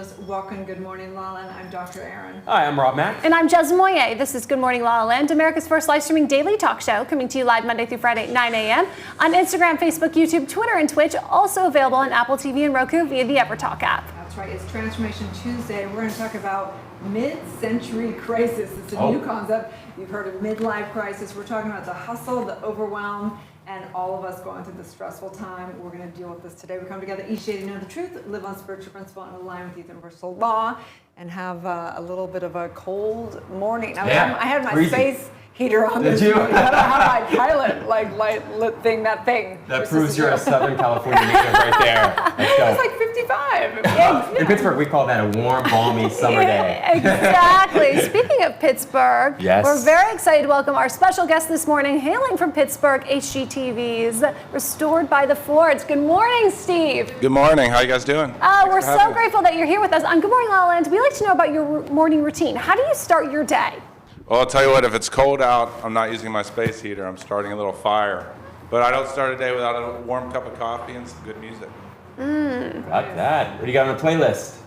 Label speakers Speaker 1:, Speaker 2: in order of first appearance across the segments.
Speaker 1: journalist. Welcome, Good Morning La La Land. I'm Dr. Aaron.
Speaker 2: Hi, I'm Rob Mack.
Speaker 3: And I'm Jez Moye. This is Good Morning La La Land, America's first live streaming daily talk show, coming to you live Monday through Friday at 9 a.m. on Instagram, Facebook, YouTube, Twitter, and Twitch. Also available on Apple TV and Roku via the EverTalk app.
Speaker 1: That's right. It's Transformation Tuesday. We're going to talk about mid-century crisis. It's a new concept. You've heard of midlife crisis. We're talking about the hustle, the overwhelm, and all of us going through this stressful time. We're going to deal with this today. We come together each day to know the truth, live on spiritual principle, and align with universal law, and have a little bit of a cold morning. I had my space heater on.
Speaker 2: Did you?
Speaker 1: I don't have my pilot light thing.
Speaker 2: That proves you're a Southern California native right there.
Speaker 1: It's like 55.
Speaker 2: In Pittsburgh, we call that a warm, balmy summer day.
Speaker 3: Exactly. Speaking of Pittsburgh,
Speaker 2: yes,
Speaker 3: we're very excited to welcome our special guest this morning, hailing from Pittsburgh, HGTV's Restored by the Fords. Good morning, Steve.
Speaker 4: Good morning. How you guys doing?
Speaker 3: We're so grateful that you're here with us. On Good Morning La La Land, we like to know about your morning routine. How do you start your day?
Speaker 4: Well, I'll tell you what, if it's cold out, I'm not using my space heater. I'm starting a little fire. But I don't start a day without a warm cup of coffee and some good music.
Speaker 2: Got that. What do you got on the playlist?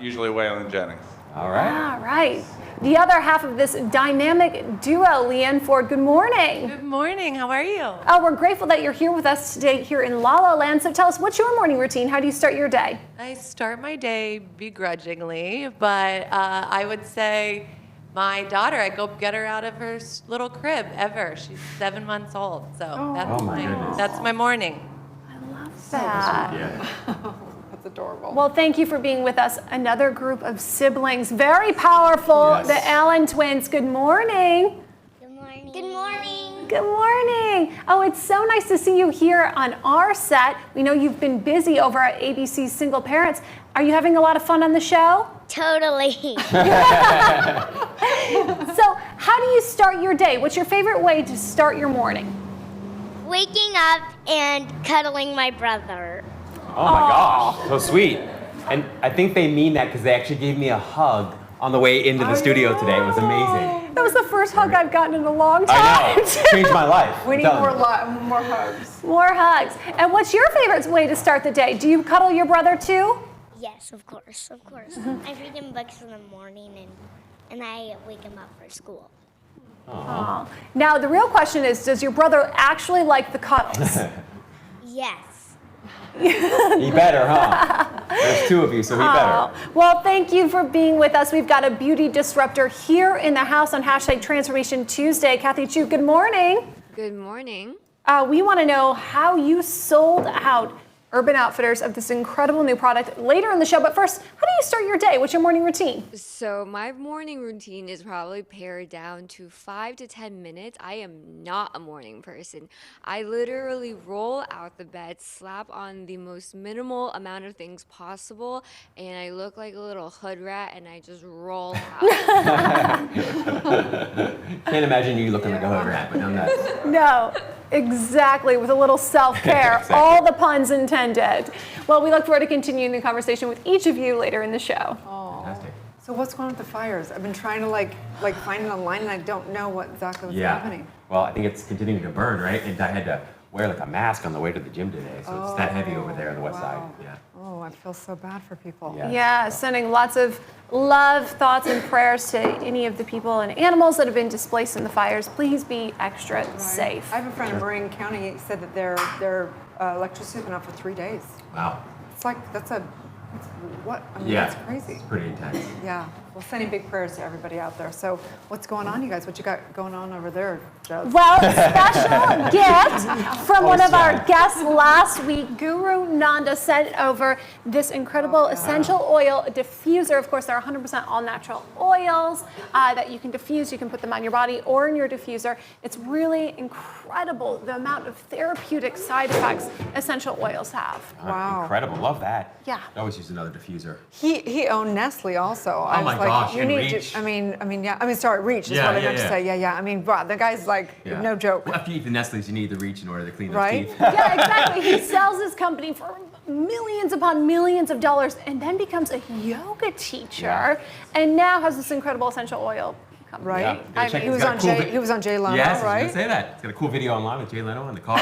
Speaker 4: Usually Waylon Jennings.
Speaker 2: All right.
Speaker 3: All right. The other half of this dynamic duo, Leanne Ford, good morning.
Speaker 5: Good morning. How are you?
Speaker 3: Oh, we're grateful that you're here with us today here in La La Land. So tell us, what's your morning routine? How do you start your day?
Speaker 5: I start my day begrudgingly, but I would say my daughter, I go get her out of her little crib ever. She's 7 months old, so that's my morning.
Speaker 3: I love that.
Speaker 2: Yeah.
Speaker 1: That's adorable.
Speaker 3: Well, thank you for being with us. Another group of siblings, very powerful,
Speaker 2: Yes.
Speaker 3: the Allen twins. Good morning.
Speaker 6: Good morning. Good morning.
Speaker 3: Good morning. Oh, it's so nice to see you here on our set. We know you've been busy over at ABC's Single Parents. Are you having a lot of fun on the show?
Speaker 6: Totally.
Speaker 3: So, how do you start your day? What's your favorite way to start your morning?
Speaker 6: Waking up and cuddling my brother.
Speaker 2: Oh my gosh, so sweet. And I think they mean that because they actually gave me a hug on the way into the studio today. It was amazing.
Speaker 3: That was the first hug I've gotten in a long time.
Speaker 2: I know. It changed my life.
Speaker 1: We need more hugs.
Speaker 3: More hugs. And what's your favorite way to start the day? Do you cuddle your brother too?
Speaker 6: Yes, of course, of course. I read him books in the morning and I wake him up for school.
Speaker 3: Oh. Now, the real question is, does your brother actually like the cuddles?
Speaker 6: Yes.
Speaker 2: He better, huh? There's two of you, so he better.
Speaker 3: Well, thank you for being with us. We've got a beauty disruptor here in the house on #Transformation Tuesday. Kathy Chu, good morning.
Speaker 7: Good morning.
Speaker 3: We want to know how you sold out Urban Outfitters of this incredible new product later in the show. But first, how do you start your day? What's your morning routine?
Speaker 7: So my morning routine is probably pared down to 5 to 10 minutes. I am not a morning person. I literally roll out the bed, slap on the most minimal amount of things possible, and I look like a little hood rat, and I just roll out.
Speaker 2: Can't imagine you looking like a hood rat, but I'm not.
Speaker 3: No, exactly, with a little self-care.
Speaker 2: Exactly.
Speaker 3: All the puns intended. Well, we look forward to continuing the conversation with each of you later in the show.
Speaker 2: Fantastic.
Speaker 1: So what's going on with the fires? I've been trying to like find it online, and I don't know exactly what's
Speaker 2: Yeah.
Speaker 1: happening.
Speaker 2: Well, I think it's continuing to burn, right? And I had to wear like a mask on the way to the gym today, so it's that heavy over there on the west side. Yeah.
Speaker 1: Oh, I feel so bad for people.
Speaker 2: Yeah.
Speaker 3: Yeah, sending lots of love, thoughts, and prayers to any of the people and animals that have been displaced in the fires. Please be extra safe.
Speaker 1: I have a friend in Marin County said that their electricity has been off for 3 days.
Speaker 2: Wow.
Speaker 1: It's like what? I mean,
Speaker 2: Yeah.
Speaker 1: that's crazy.
Speaker 2: It's pretty intense.
Speaker 1: Yeah. Well, sending big prayers to everybody out there. So, what's going on, you guys? What you got going on over there, Joe?
Speaker 3: Well, special gift from one of our guests last week, Guru Nanda sent over this incredible essential oil diffuser. Of course, they're 100% all natural oils that you can diffuse. You can put them on your body or in your diffuser. It's really incredible the amount of therapeutic side effects essential oils have.
Speaker 1: Wow.
Speaker 2: Incredible. Love that.
Speaker 3: Yeah.
Speaker 2: I always use another diffuser.
Speaker 1: He owned Nestle also. I
Speaker 2: Oh my
Speaker 1: was
Speaker 2: gosh,
Speaker 1: you
Speaker 2: and
Speaker 1: need
Speaker 2: Reach.
Speaker 1: to. Sorry, Reach is
Speaker 2: Yeah,
Speaker 1: what I
Speaker 2: yeah,
Speaker 1: meant to
Speaker 2: yeah.
Speaker 1: say. Yeah. I mean, wow, the guy's like
Speaker 2: Yeah.
Speaker 1: no joke.
Speaker 2: Well, after you eat the Nestle's, you need the Reach in order to clean those
Speaker 1: Right?
Speaker 2: teeth.
Speaker 3: Yeah, exactly. He sells his company for millions upon millions of dollars and then becomes a yoga teacher and now has this incredible essential oil company.
Speaker 1: Right?
Speaker 2: Yeah,
Speaker 1: I
Speaker 2: check
Speaker 1: mean,
Speaker 2: it. It's got a cool
Speaker 1: he was on Jay Leno,
Speaker 2: Yes, I was
Speaker 1: right?
Speaker 2: gonna say that. It's got a cool video online with Jay Leno in the car.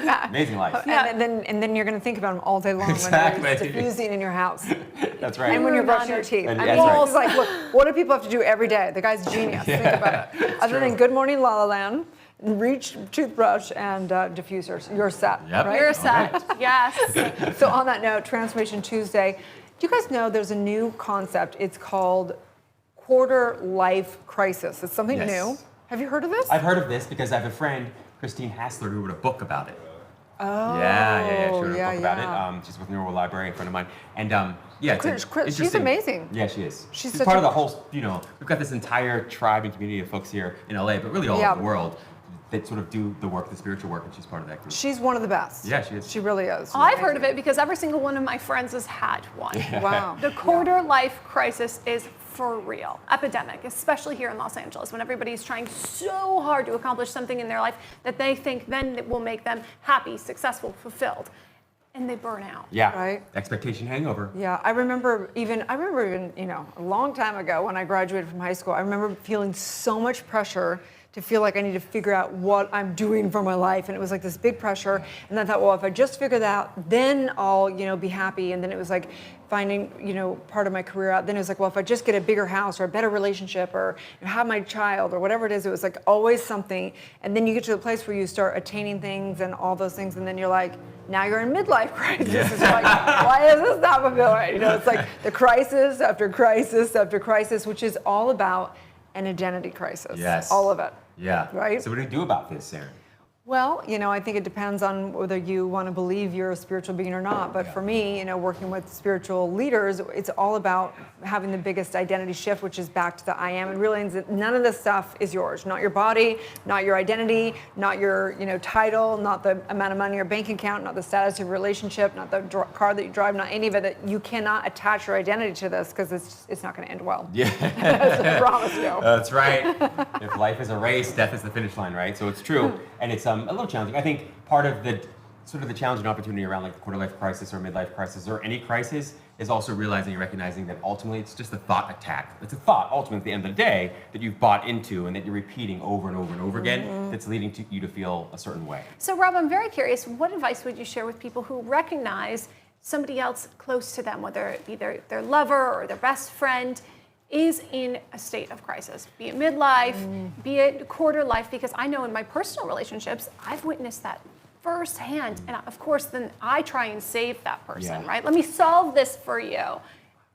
Speaker 3: like that.
Speaker 2: Amazing life.
Speaker 1: And then you're going to think about them all day long
Speaker 2: Exactly.
Speaker 1: when they're diffusing in your house.
Speaker 2: That's right.
Speaker 1: And when you're brushing your teeth.
Speaker 2: And
Speaker 1: I
Speaker 2: that's
Speaker 1: mean,
Speaker 2: right.
Speaker 1: it's like, look, what do people have to do every day? The guy's genius. Think about it. Other than Good Morning La La Land, reach, toothbrush, and diffusers, you're set,
Speaker 2: Yep.
Speaker 1: right?
Speaker 3: You're set. Yes.
Speaker 1: So on that note, Transformation Tuesday, do you guys know there's a new concept? It's called quarter life crisis. It's something
Speaker 2: Yes.
Speaker 1: new. Have you heard of this?
Speaker 2: I've heard of this because I have a friend, Christine Hassler, who wrote a book about it.
Speaker 1: Oh,
Speaker 2: Yeah. She wrote a book
Speaker 1: yeah.
Speaker 2: about it. She's with Neural Librarian, a friend of mine. And yeah, it's
Speaker 1: She's
Speaker 2: interesting.
Speaker 1: amazing.
Speaker 2: Yeah, she is.
Speaker 1: She's
Speaker 2: She's
Speaker 1: such
Speaker 2: part
Speaker 1: a-
Speaker 2: of the whole, we've got this entire tribe and community of folks here in LA, but really all
Speaker 1: Yeah.
Speaker 2: over the world that sort of do the work, the spiritual work, and she's part of that group.
Speaker 1: She's one of the best.
Speaker 2: Yeah, she is.
Speaker 1: She really is.
Speaker 3: I've heard of it because every single one of my friends has had one.
Speaker 1: Wow.
Speaker 3: The quarter life crisis is for real. Epidemic, especially here in Los Angeles, when everybody's trying so hard to accomplish something in their life that they think then it will make them happy, successful, fulfilled. And they burn out.
Speaker 2: Yeah.
Speaker 1: Right.
Speaker 2: Expectation hangover.
Speaker 1: Yeah, I remember even, a long time ago when I graduated from high school, I remember feeling so much pressure to feel like I need to figure out what I'm doing for my life. And it was like this big pressure. And I thought, well, if I just figure that out, then I'll, be happy. And then it was like finding, part of my career out. Then it was like, well, if I just get a bigger house or a better relationship or have my child or whatever it is, it was like always something. And then you get to the place where you start attaining things and all those things. And then you're like, now you're in midlife crisis. It's like, why is this not fulfilling? It's like the crisis after crisis after crisis, which is all about an identity crisis.
Speaker 2: Yes.
Speaker 1: All of it.
Speaker 2: Yeah.
Speaker 1: Right?
Speaker 2: So what do you do about this, Aaron?
Speaker 1: Well, I think it depends on whether you want to believe you're a spiritual being or not. But for me, working with spiritual leaders, it's all about having the biggest identity shift, which is back to the I am, and realizing that none of this stuff is yours. Not your body, not your identity, not your title, not the amount of money in your bank account, not the status of your relationship, not the car that you drive, not any of it. That you cannot attach your identity to this because it's not going to end well.
Speaker 2: Yeah.
Speaker 1: I promise you.
Speaker 2: That's right. If life is a race, death is the finish line, right? So it's true, and it's a little challenging. I think part of the sort of the challenge and opportunity around like the quarter life crisis or midlife crisis or any crisis is also realizing and recognizing that ultimately it's just a thought attack. It's a thought ultimately at the end of the day that you've bought into and that you're repeating over and over and over again that's leading to you to feel a certain way.
Speaker 3: So Rob, I'm very curious, what advice would you share with people who recognize somebody else close to them, whether it be their lover or their best friend, is in a state of crisis, be it midlife, be it quarter life, because I know in my personal relationships, I've witnessed that firsthand. And of course, then I try and save that person,
Speaker 2: Yeah.
Speaker 3: right? Let me solve this for you.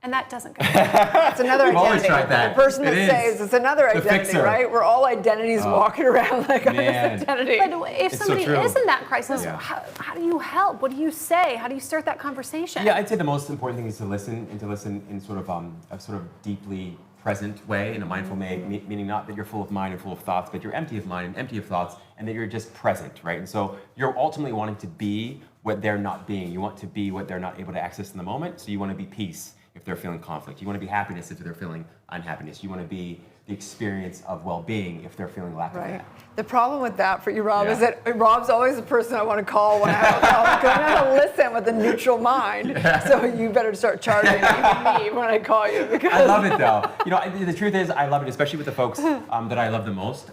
Speaker 3: And that doesn't go.
Speaker 1: It's another
Speaker 2: We've always
Speaker 1: identity.
Speaker 2: tried that.
Speaker 1: The person
Speaker 2: It
Speaker 1: that
Speaker 2: is.
Speaker 1: saves, it's another
Speaker 2: The
Speaker 1: identity,
Speaker 2: fixer.
Speaker 1: right? We're all identities walking around like
Speaker 2: Man.
Speaker 1: this identity.
Speaker 3: But if
Speaker 2: It's so
Speaker 3: somebody
Speaker 2: true.
Speaker 3: is in that crisis,
Speaker 2: Yeah.
Speaker 3: how do you help? What do you say? How do you start that conversation?
Speaker 2: Yeah, I'd say the most important thing is to listen and to listen in sort of a sort of deeply present way, in a mindful way, meaning not that you're full of mind and full of thoughts, but you're empty of mind and empty of thoughts, and that you're just present, right? And so you're ultimately wanting to be what they're not being. You want to be what they're not able to access in the moment, so you want to be peace if they're feeling conflict. You want to be happiness if they're feeling unhappiness. You want to be the experience of well-being if they're feeling lack of
Speaker 1: Right.
Speaker 2: that.
Speaker 1: The problem with that for you, Rob, is
Speaker 2: Yeah.
Speaker 1: that Rob's always the person I want to call when I have a problem because I know how to listen with a neutral mind. So you better start charging even me when I call you. Because
Speaker 2: I love it though. The truth is, I love it, especially with the folks that I love the most.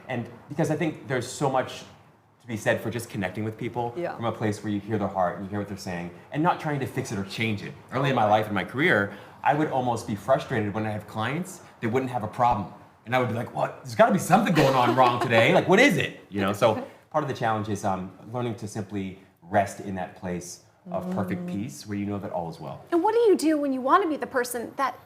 Speaker 2: And because I think there's so much to be said for just connecting with people from a place where you hear their heart and you hear what they're saying, and not trying to fix it or change it. Early in my life and my career, I would almost be frustrated when I have clients that wouldn't have a problem, and I would be like, "What? There's got to be something going on wrong today. Like, what is it?" So part of the challenge is learning to simply rest in that place of perfect peace where you know that all is well.
Speaker 3: And what do you do when you want to be the person that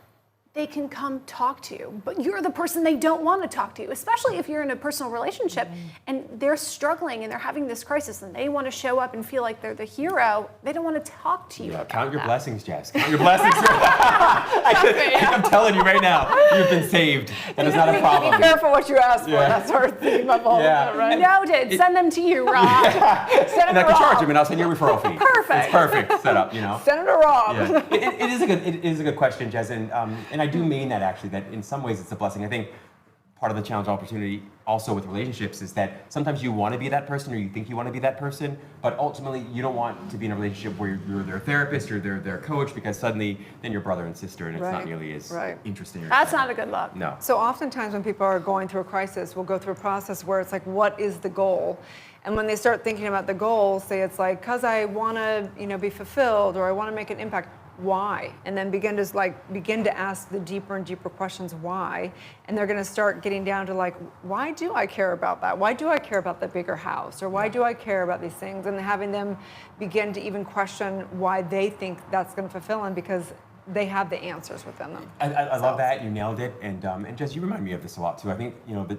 Speaker 3: they can come talk to you, but you're the person they don't want to talk to, especially if you're in a personal relationship and they're struggling and they're having this crisis and they want to show up and feel like they're the hero. They don't want to talk to you.
Speaker 2: Yeah,
Speaker 3: about
Speaker 2: count your
Speaker 3: that.
Speaker 2: blessings, Jess. Count your blessings. I'm telling you right now, you've been saved. That is not a problem.
Speaker 1: be careful what you ask for.
Speaker 2: Yeah.
Speaker 1: That's our theme of all
Speaker 2: Yeah.
Speaker 1: of it, right?
Speaker 3: Noted. Send them to you, Rob.
Speaker 1: Send
Speaker 2: And
Speaker 1: him
Speaker 2: I
Speaker 1: to
Speaker 2: can charge
Speaker 1: Rob.
Speaker 2: him, and I'll send you a referral fee.
Speaker 3: Perfect.
Speaker 2: It's perfect setup,
Speaker 1: Send him to Rob.
Speaker 2: Yeah. It is a good question, Jess, and I do mean that actually. That in some ways it's a blessing. I think part of the challenge opportunity also with relationships is that sometimes you want to be that person or you think you want to be that person, but ultimately you don't want to be in a relationship where you're their therapist or they're their coach, because suddenly then you're brother and sister and it's not nearly as interesting.
Speaker 3: That's not a good look.
Speaker 2: No.
Speaker 1: So oftentimes when people are going through a crisis, we'll go through a process where it's like, what is the goal? And when they start thinking about the goal, say it's like, because I want to, be fulfilled or I want to make an impact. Why? And then begin to ask the deeper and deeper questions why, and they're going to start getting down to like, why do I care about that? Why do I care about the bigger house? Or why do I care about these things? And having them begin to even question why they think that's going to fulfill them, because they have the answers within them.
Speaker 2: I love that. You nailed it. And Jess, you remind me of this a lot too. I think, that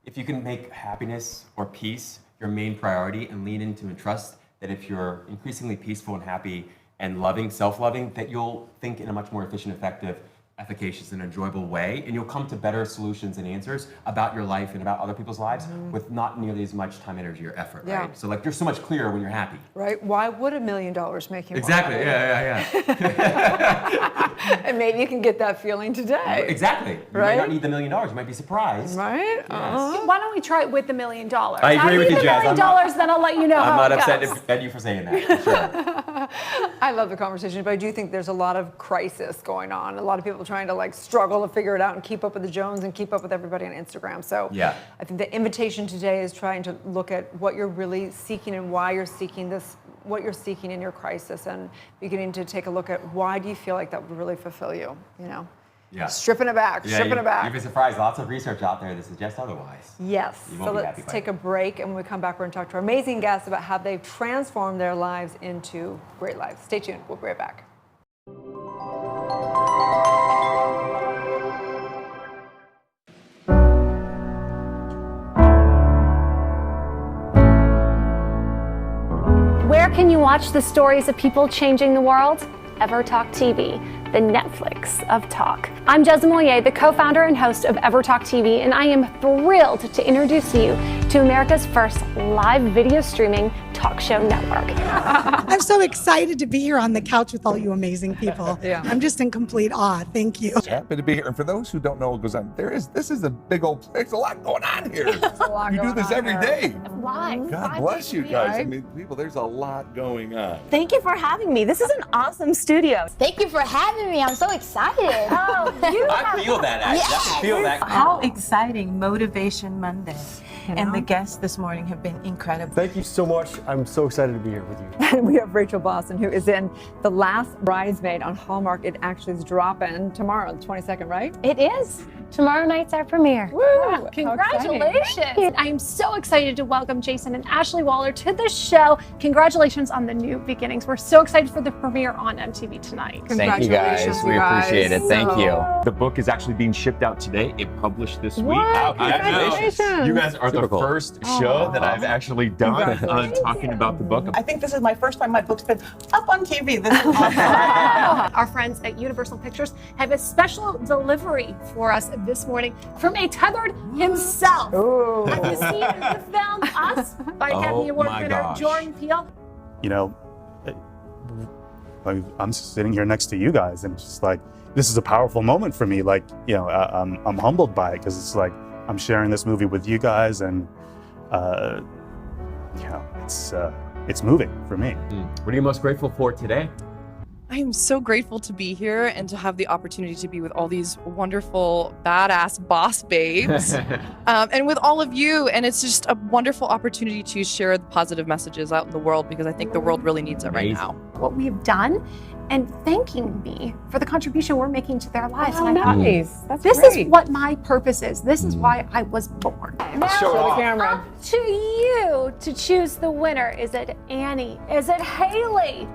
Speaker 2: if you can make happiness or peace your main priority and lean into and trust that if you're increasingly peaceful and happy and loving, self-loving, that you'll think in a much more efficient, effective, efficacious, and enjoyable way, and you'll come to better solutions and answers about your life and about other people's lives with not nearly as much time, energy, or effort, right? So like, you're so much clearer when you're happy.
Speaker 1: Right? Why would $1 million make you
Speaker 2: exactly?
Speaker 1: more
Speaker 2: happy?
Speaker 1: Yeah. And maybe you can get that feeling today.
Speaker 2: Exactly. You might not need the $1 million. You might be surprised.
Speaker 1: Right?
Speaker 2: Yes.
Speaker 3: Why don't we try it with the $1 million?
Speaker 2: I agree with you, Jazz.
Speaker 3: $1 million, then I'll let you know
Speaker 2: I'm
Speaker 3: how
Speaker 2: not
Speaker 3: it
Speaker 2: upset
Speaker 3: goes.
Speaker 2: at you for saying that. For sure.
Speaker 1: I love the conversation, but I do think there's a lot of crisis going on. A lot of people trying to like struggle to figure it out and keep up with the Jones and keep up with everybody on Instagram. So I think the invitation today is trying to look at what you're really seeking and why you're seeking this, what you're seeking in your crisis, and beginning to take a look at why do you feel like that would really fulfill you,
Speaker 2: Yeah.
Speaker 1: Stripping it back, stripping it back.
Speaker 2: You'd be surprised. Lots of research out there that suggests otherwise.
Speaker 1: Yes. So let's take a break, and when we come back, we're going to talk to our amazing guests about how they've transformed their lives into great lives. Stay tuned. We'll be right back.
Speaker 3: Where can you watch the stories of people changing the world? EverTalk TV, the Netflix of talk. I'm GMLA, the co-founder and host of EverTalk TV, and I am thrilled to introduce you to America's first live video streaming talk show network.
Speaker 8: I'm so excited to be here on the couch with all you amazing people. I'm just in complete awe. Thank you.
Speaker 9: Happy to be here. And for those who don't know what goes on, this is a big old, there's a lot going on here. You do this every day.
Speaker 3: Live.
Speaker 9: God bless you guys. I mean, people, there's a lot going on.
Speaker 10: Thank you for having me. This is an awesome studio.
Speaker 6: Thank you for having me. I'm so excited.
Speaker 2: I feel that, actually. I can feel that.
Speaker 10: How exciting Motivation Monday. And the guests this morning have been incredible.
Speaker 11: Thank you so much. I'm so excited to be here with you.
Speaker 1: And we have Rachel Boston, who is in The Last Bridesmaid on Hallmark. It actually is dropping tomorrow, the 22nd, right?
Speaker 3: It is. Tomorrow night's our premiere.
Speaker 1: Woo!
Speaker 3: Congratulations! I'm so excited to welcome Jason and Ashley Waller to the show. Congratulations on the new beginnings. We're so excited for the premiere on MTV tonight.
Speaker 12: Thank you guys. We appreciate it. Thank you.
Speaker 13: The book is actually being shipped out today. It published this week.
Speaker 1: Wow, congratulations.
Speaker 13: You guys are the first show that I've actually done talking about the book.
Speaker 10: I think this is my first time my book's been up on TV. This is awesome.
Speaker 3: Our friends at Universal Pictures have a special delivery for us this morning from a tethered himself.
Speaker 1: Ooh.
Speaker 3: Have you seen the film Us by Academy Award winner Jordan Peele?
Speaker 14: I'm sitting here next to you guys, and it's just like, this is a powerful moment for me. Like, I'm humbled by it, because it's like I'm sharing this movie with you guys, and it's moving for me.
Speaker 2: What are you most grateful for today?
Speaker 15: I am so grateful to be here and to have the opportunity to be with all these wonderful, badass boss babes and with all of you. And it's just a wonderful opportunity to share the positive messages out in the world, because I think the world really needs it right now.
Speaker 3: What we've done, and thanking me for the contribution we're making to their lives.
Speaker 1: Oh,
Speaker 3: and I thought,
Speaker 1: nice. That's
Speaker 3: this
Speaker 1: great.
Speaker 3: is what my purpose is. This is why I was born. Now,
Speaker 1: Show the camera.
Speaker 3: up to you to choose the winner. Is it Annie? Is it Haley?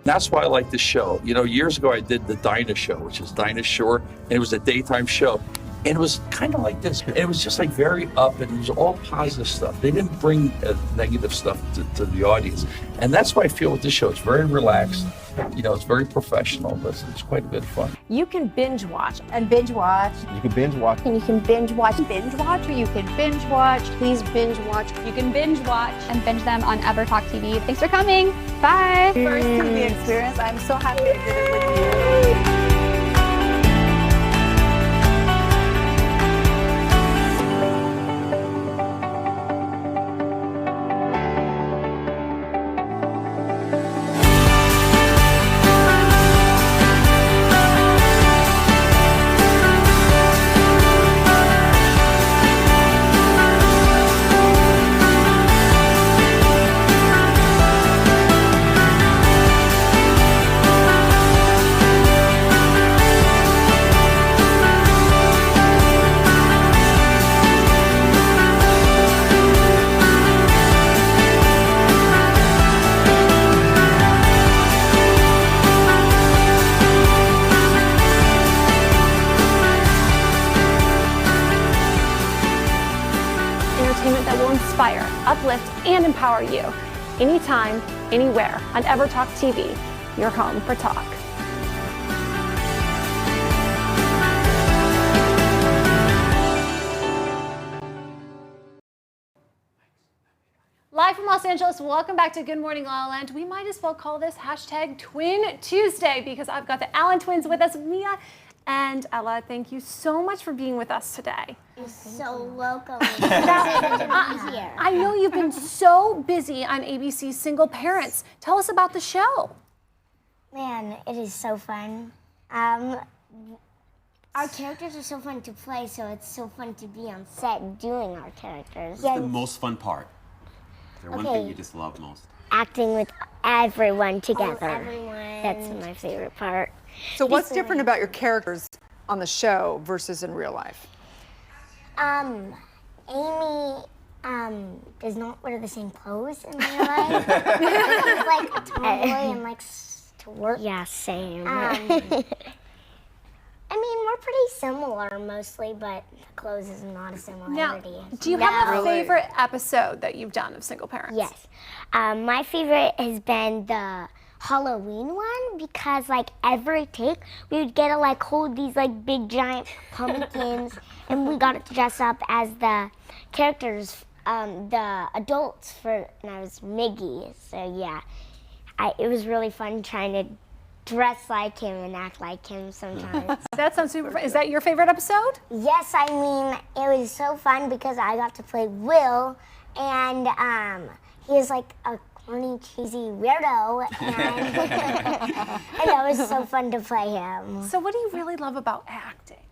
Speaker 16: That's why I like this show. Years ago I did the Dinah Show, which is Dinah Shore, and it was a daytime show. And it was kind of like this. It was just like very up, and it was all positive stuff. They didn't bring negative stuff to the audience. And that's what I feel with this show. It's very relaxed. It's very professional, but it's quite a bit of fun.
Speaker 10: You can binge watch and binge watch.
Speaker 11: You can binge watch.
Speaker 10: And you can binge watch. Binge watch, or you can binge watch. Please binge watch. You can binge watch
Speaker 17: and binge them on EverTalk TV. Thanks for coming. Bye.
Speaker 10: First TV experience. I'm so happy I did it with you.
Speaker 3: uplift, and empower you. Anytime, anywhere on EverTalk TV, your home for talk. Live from Los Angeles, welcome back to Good Morning La La Land. We might as well call this hashtag Twin Tuesday because I've got the Allen twins with us, Mia and Ella. Thank you so much for being with us today.
Speaker 6: You're so welcome.
Speaker 3: I know you've been so busy on ABC's Single Parents. Tell us about the show.
Speaker 6: Man, it is so fun. Our characters are so fun to play, so it's so fun to be on set doing our characters.
Speaker 2: What's the most fun part? Is there one thing you just love most?
Speaker 6: Acting with everyone together. That's my favorite part.
Speaker 1: So what's different about your characters on the show versus in real life?
Speaker 6: Amy does not wear the same clothes in real life. She's like a tomboy and likes to work. Yeah, same. I mean, we're pretty similar mostly, but the clothes is not a similarity.
Speaker 3: Now, do you have a favorite episode that you've done of Single Parents?
Speaker 6: Yes. My favorite has been the Halloween one because like every take we would get to like hold these like big giant pumpkins and we got to dress up as the characters, the adults and I was Miggy. So yeah, it was really fun trying to dress like him and act like him sometimes.
Speaker 3: That sounds super fun. Is that your favorite episode?
Speaker 6: Yes, I mean, it was so fun because I got to play Will, and he is like a corny, cheesy weirdo, and that was so fun to play him.
Speaker 3: So what do you really love about acting?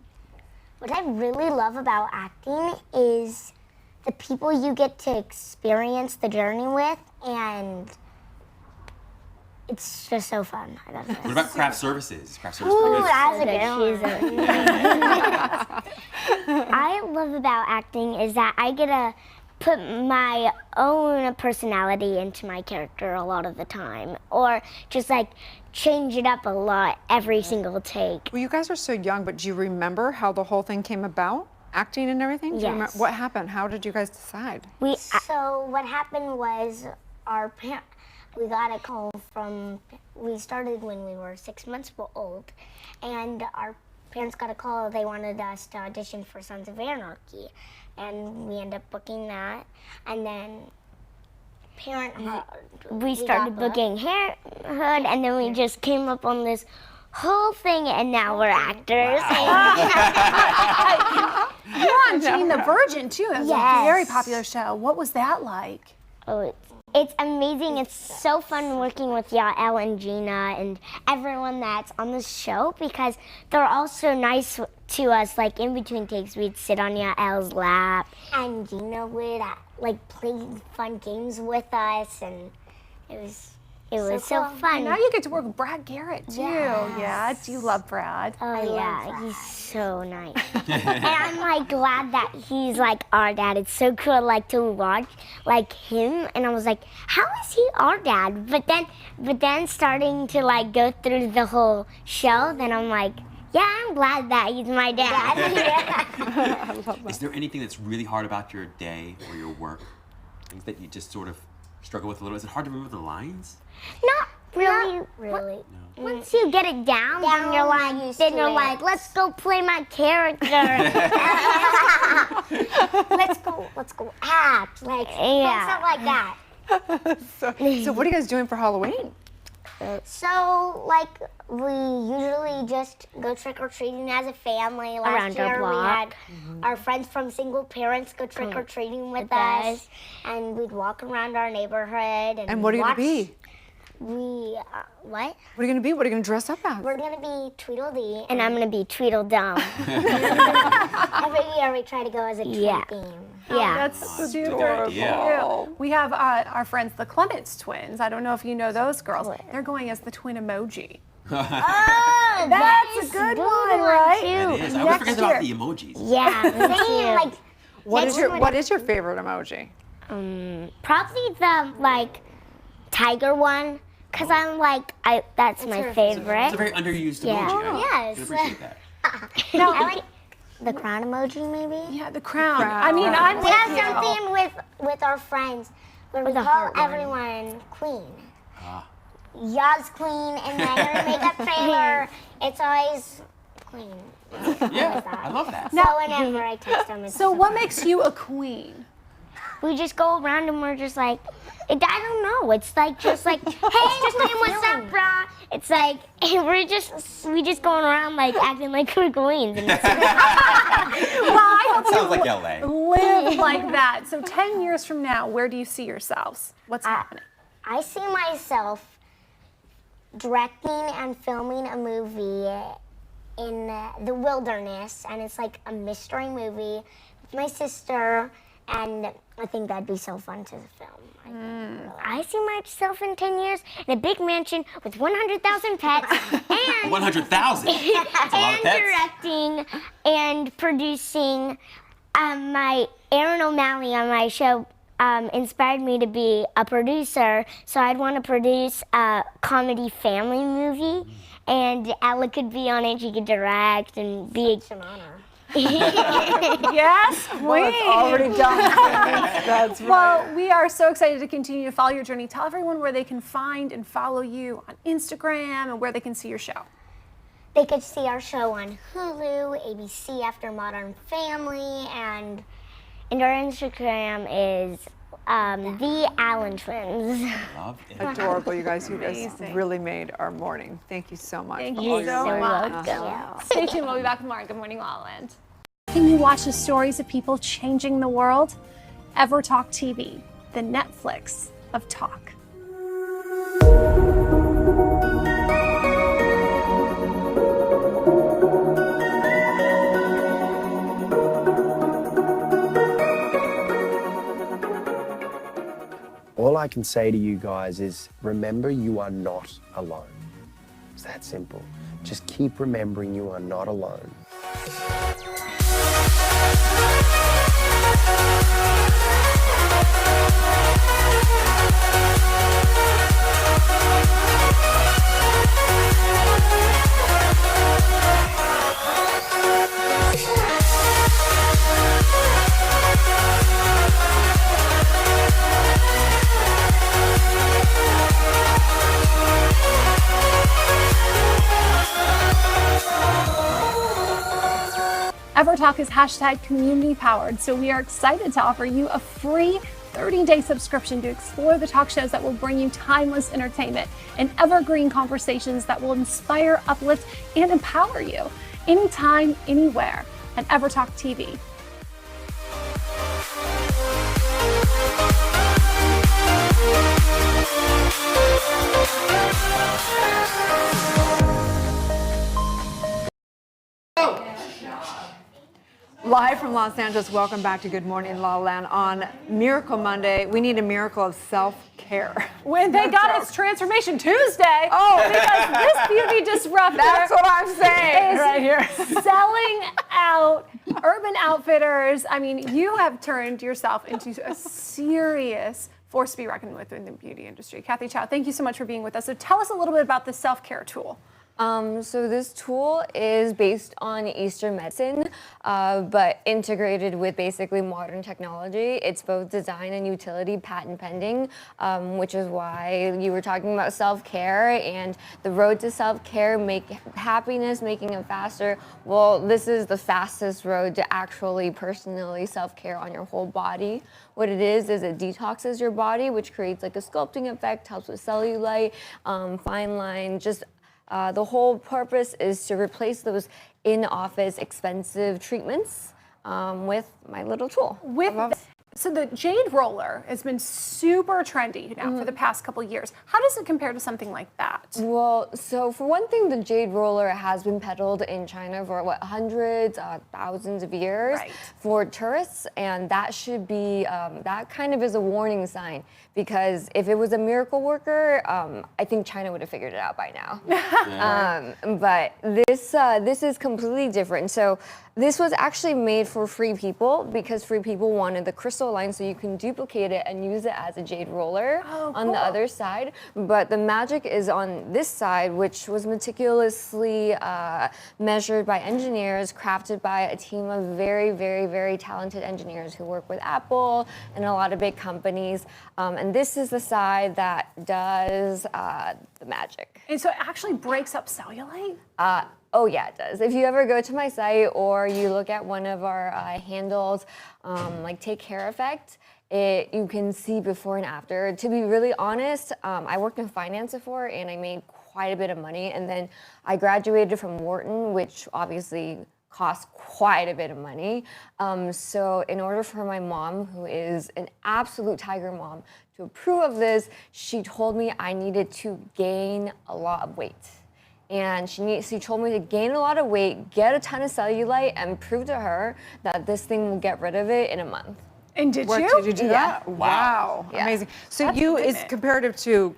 Speaker 6: What I really love about acting is the people you get to experience the journey with, and it's just so fun. I love it.
Speaker 2: What about craft services? Craft service
Speaker 6: Ooh,
Speaker 2: programs?
Speaker 6: that's a good one. I love about acting is that I get to put my own personality into my character a lot of the time, or just like change it up a lot every single take.
Speaker 1: Well, you guys are so young, but do you remember how the whole thing came about? Acting and everything? Do you remember
Speaker 6: Yes.
Speaker 1: what happened? How did you guys decide?
Speaker 6: So what happened was we got a call we started when we were 6 months old, and our parents got a call. They wanted us to audition for Sons of Anarchy, and we ended up booking that, and then we started booking Parenthood, and then we just came up on this whole thing, and now we're actors.
Speaker 3: You're on Jane the Virgin too. It was a
Speaker 6: Yes.
Speaker 3: very popular show. What was that like?
Speaker 6: Oh, it's amazing. It's so fun working with Yael and Gina and everyone that's on the show because they're all so nice to us. Like in between takes, we'd sit on Yael's lap, and Gina would like play fun games with us, and it was so fun.
Speaker 3: And now you get to work with Brad Garrett too.
Speaker 6: Yes.
Speaker 3: Yeah. Do you love Brad?
Speaker 6: Oh yeah, he's so nice. And I'm like glad that he's like our dad. It's so cool like to watch like him, and I was like, how is he our dad? But then starting to like go through the whole show, then I'm like, yeah, I'm glad that he's my dad.
Speaker 2: Is there anything that's really hard about your day or your work? Things that you just sort of struggle with a little? Is it hard to remember the lines?
Speaker 6: Not really. Once you get it down then you're like, let's go play my character. let's go act. Like stuff like that.
Speaker 1: So what are you guys doing for Halloween?
Speaker 6: So, like, we usually just go trick-or-treating as a family. Last year, we had our friends from Single Parents go trick-or-treating with us, and we'd walk around our neighborhood. And
Speaker 1: what are you going to be?
Speaker 6: What?
Speaker 1: What are you going to be? What are you going to dress up as?
Speaker 6: We're going to be Tweedledee. And I'm going to be Tweedledum. Every year, we try to go as a twin theme.
Speaker 3: Yeah. That's super cool. We have our friends, the Clements twins. I don't know if you know those girls. They're going as the twin emoji.
Speaker 6: Oh,
Speaker 3: that's a good one, right?
Speaker 2: That is. I always forget about the emojis.
Speaker 6: Yeah, same. Like,
Speaker 1: What is your favorite emoji?
Speaker 6: Probably the tiger one, cause I'm that's my favorite.
Speaker 2: It's a very underused emoji.
Speaker 6: Yes.
Speaker 2: I appreciate that.
Speaker 6: No, I like The crown emoji, maybe?
Speaker 3: Yeah, the crown. I mean, I'm
Speaker 6: We have something with our friends where we call everyone queen. Ya's queen, and then her makeup trailer, it's always queen.
Speaker 2: Yeah, I love that.
Speaker 6: So whenever I text them, it's
Speaker 3: So what makes you a queen?
Speaker 6: we just go around and we're just like, I don't know. It's like just like, hey, queen, what's up, brah? It's like we just going around like acting like we're queens. And
Speaker 3: Well, I hope
Speaker 2: Sounds
Speaker 3: you
Speaker 2: like LA.
Speaker 3: live like that. So 10 years from now, where do you see yourselves? What's happening?
Speaker 6: I see myself directing and filming a movie in the wilderness, and it's like a mystery movie with my sister, and I think that'd be so fun to film. I see myself in 10 years in a big mansion with 100,000 pets and
Speaker 2: 100,000. That's a lot of
Speaker 6: and
Speaker 2: pets.
Speaker 6: directing and producing. My Aaron O'Malley on my show inspired me to be a producer, so I'd want to produce a comedy family movie, and Ella could be on it. She could direct and be an honor.
Speaker 3: Yes,
Speaker 1: Well, it's already done. That's right.
Speaker 3: Well, we are so excited to continue to follow your journey. Tell everyone where they can find and follow you on Instagram and where they can see your show.
Speaker 6: They could see our show on Hulu, ABC After Modern Family, and our Instagram is the Allen Twins.
Speaker 2: Love it.
Speaker 1: Adorable, you guys. You guys really made our morning. Thank you so much.
Speaker 3: Thank
Speaker 1: for
Speaker 3: you
Speaker 1: all your
Speaker 3: so
Speaker 1: work.
Speaker 3: much. Stay tuned. We'll be back tomorrow. Good morning, La La Land. Can you watch the stories of people changing the world? EverTalk TV, the Netflix of talk.
Speaker 11: All I can say to you guys is remember you are not alone. It's that simple. Just keep remembering you are not alone.
Speaker 3: EverTalk is hashtag community powered, so we are excited to offer you a free 30-day subscription to explore the talk shows that will bring you timeless entertainment and evergreen conversations that will inspire, uplift, and empower you anytime, anywhere at EverTalk TV.
Speaker 1: Live from Los Angeles, welcome back to Good Morning La La Land on Miracle Monday. We need a miracle of self-care.
Speaker 3: When they got its Transformation Tuesday, because this beauty disruptor,
Speaker 1: That's what I'm saying right here.
Speaker 3: selling out Urban Outfitters. I mean, you have turned yourself into a serious force to be reckoned with in the beauty industry. Kathy Chow, thank you so much for being with us. So tell us a little bit about the self-care tool.
Speaker 7: So this tool is based on Eastern medicine, but integrated with basically modern technology. It's both design and utility, patent pending, which is why you were talking about self-care and the road to self-care, make happiness, making it faster. Well, this is the fastest road to actually personally self-care on your whole body. What it is it detoxes your body, which creates like a sculpting effect, helps with cellulite, fine line, just the whole purpose is to replace those in-office expensive treatments with my little tool.
Speaker 3: So the jade roller has been super trendy now for the past couple of years. How does it compare to something like that?
Speaker 7: Well, so for one thing, the jade roller has been peddled in China for hundreds, thousands of years for tourists, and that should be, that kind of is a warning sign, because if it was a miracle worker, I think China would have figured it out by now. But this is completely different. So this was actually made for free people because free people wanted the crystal muscle line so you can duplicate it and use it as a jade roller on the
Speaker 3: cool.
Speaker 7: other side. But the magic is on this side, which was meticulously measured by engineers, crafted by a team of very, very, very talented engineers who work with Apple and a lot of big companies. And this is the side that does the magic.
Speaker 3: And so it actually breaks up cellulite?
Speaker 7: Oh yeah, it does. If you ever go to my site or you look at one of our handles, like Take Care Effect, you can see before and after. To be really honest, I worked in finance before and I made quite a bit of money. And then I graduated from Wharton, which obviously cost quite a bit of money. So in order for my mom, who is an absolute tiger mom, to approve of this, she told me I needed to gain a lot of weight. And she told me to gain a lot of weight, get a ton of cellulite, and prove to her that this thing will get rid of it in a month.
Speaker 3: And did you?
Speaker 1: Did you do
Speaker 7: Yeah.
Speaker 1: that? Wow.
Speaker 7: Yeah.
Speaker 1: Amazing. So
Speaker 3: That's
Speaker 1: it's
Speaker 3: commitment.
Speaker 1: comparative to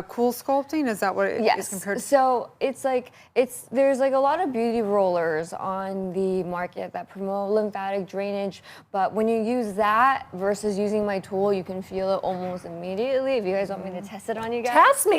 Speaker 1: cool sculpting? Is that what it is compared to?
Speaker 7: So there's like a lot of beauty rollers on the market that promote lymphatic drainage, but when you use that versus using my tool, you can feel it almost immediately. If you guys want me to test it on you guys.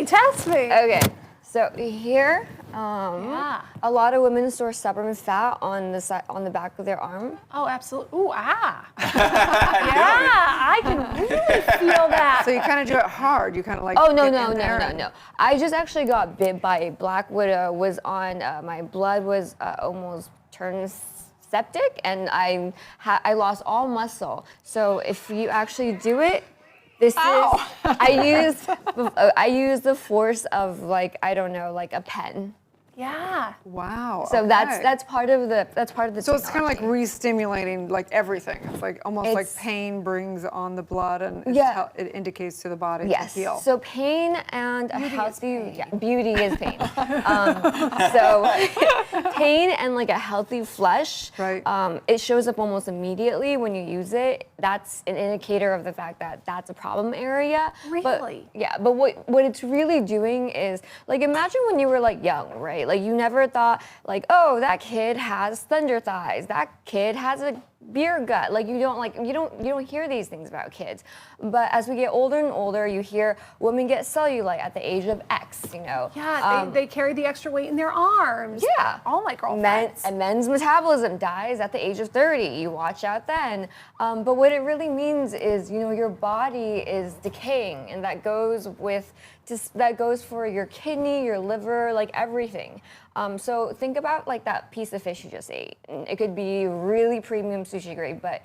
Speaker 3: Test me.
Speaker 7: Okay. So here, a lot of women store stubborn fat on the back of their arm.
Speaker 3: Oh, absolutely. Ooh, yeah, I can really feel that.
Speaker 1: So you kind of do it hard. You kind of like.
Speaker 7: Oh no. I just actually got bit by a black widow. Was on my blood was almost turned septic, and I lost all muscle. So if you actually do it. This is I use the force of like I don't know, like a pen.
Speaker 3: Yeah.
Speaker 1: Wow.
Speaker 7: So
Speaker 1: okay.
Speaker 7: that's part of the
Speaker 1: So it's kind of like re-stimulating like everything. It's like almost like pain brings on the blood and it indicates to the body to heal.
Speaker 7: So pain and beauty is pain. So pain and like a healthy flesh.
Speaker 1: Right.
Speaker 7: It shows up almost immediately when you use it. That's an indicator of the fact that that's a problem area.
Speaker 3: Really?
Speaker 7: But what it's really doing is like imagine when you were like young, right? Like you never thought like, oh, that kid has thunder thighs. That kid has a beer gut. Like you don't hear these things about kids. But as we get older and older, you hear women get cellulite at the age of X, you know.
Speaker 3: Yeah, they carry the extra weight in their arms.
Speaker 7: Yeah.
Speaker 3: All my girlfriends.
Speaker 7: And men's metabolism dies at the age of 30. You watch out then. But what it really means is, you know, your body is decaying, and that goes for your kidney, your liver, like everything. So think about like that piece of fish you just ate. It could be really premium sushi grade, but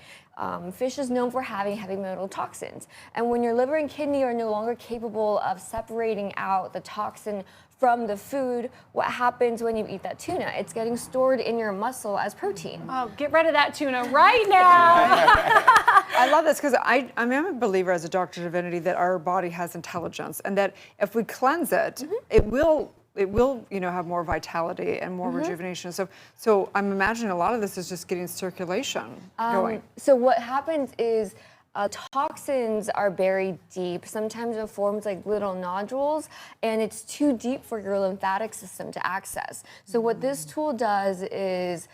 Speaker 7: fish is known for having heavy metal toxins. And when your liver and kidney are no longer capable of separating out the toxin from the food, what happens when you eat that tuna? It's getting stored in your muscle as protein.
Speaker 3: Oh, get rid of that tuna right now.
Speaker 1: I love this because I'm a believer as a doctor of divinity that our body has intelligence, and that if we cleanse it, it will have more vitality and more rejuvenation. So I'm imagining a lot of this is just getting circulation going.
Speaker 7: So what happens is toxins are buried deep. Sometimes it forms like little nodules, and it's too deep for your lymphatic system to access. So what this tool does is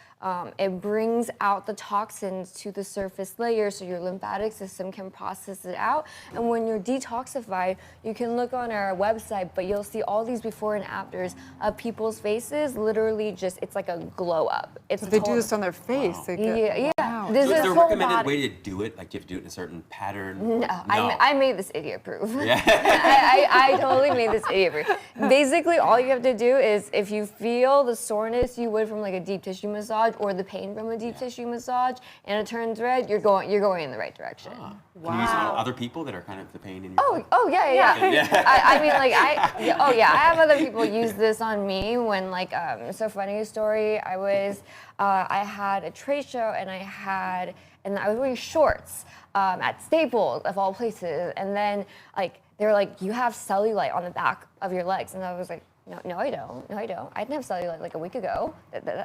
Speaker 7: it brings out the toxins to the surface layer so your lymphatic system can process it out. And when you're detoxified, you can look on our website, but you'll see all these before and afters of people's faces. Literally just, it's like a glow up. It's
Speaker 1: They do this on their face.
Speaker 2: Wow.
Speaker 1: They get,
Speaker 7: Yeah.
Speaker 2: So is there a recommended way to do it? Like, do you have to do it in a certain pattern?
Speaker 7: No. I made this idiot proof.
Speaker 2: Yeah.
Speaker 7: I totally made this idiot proof. Basically, all you have to do is if you feel the soreness you would from like a deep tissue massage or the pain from a deep tissue massage and it turns red, you're going in the right direction.
Speaker 2: Wow. Can you use it on other people that are kind of the pain in your
Speaker 7: Yeah. I mean, like, I have other people use this on me when, like, so funny story, I had a trade show and I was wearing shorts at Staples, of all places, and then, like, they were like, you have cellulite on the back of your legs, and I was like, No, I don't. I didn't have cellulite like a week ago.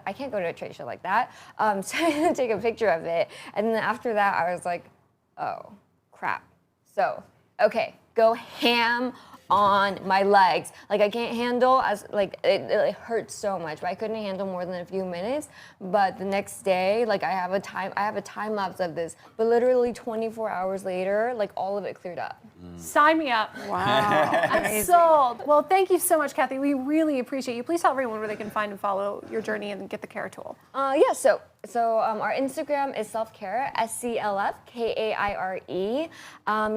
Speaker 7: I can't go to a trade show like that. So I didn't take a picture of it. And then after that, I was like, oh, crap. So, okay, go ham
Speaker 18: on my legs. Like I can't handle it hurts so much, but I couldn't handle more than a few minutes. But the next day, like I have a time lapse of this, but literally 24 hours later, like all of it cleared up.
Speaker 3: Sign me up.
Speaker 1: Wow.
Speaker 3: I'm sold. Well, thank you so much, Kathy. We really appreciate you. Please tell everyone where they can find and follow your journey and get the care tool.
Speaker 18: So our Instagram is selfcare, SCLFKAIRE.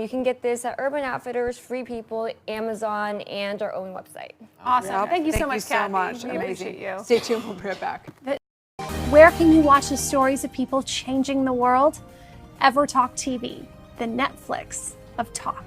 Speaker 18: You can get this at Urban Outfitters, Free People, Amazon, and our own website.
Speaker 3: Awesome.
Speaker 1: Yeah.
Speaker 3: Thank you so
Speaker 1: Thank
Speaker 3: much,
Speaker 1: you so
Speaker 3: Kathy.
Speaker 1: much.
Speaker 3: We
Speaker 1: Amazing.
Speaker 3: appreciate you.
Speaker 1: Stay tuned. We'll put it back.
Speaker 3: Where can you watch the stories of people changing the world? EverTalk TV, the Netflix of talk.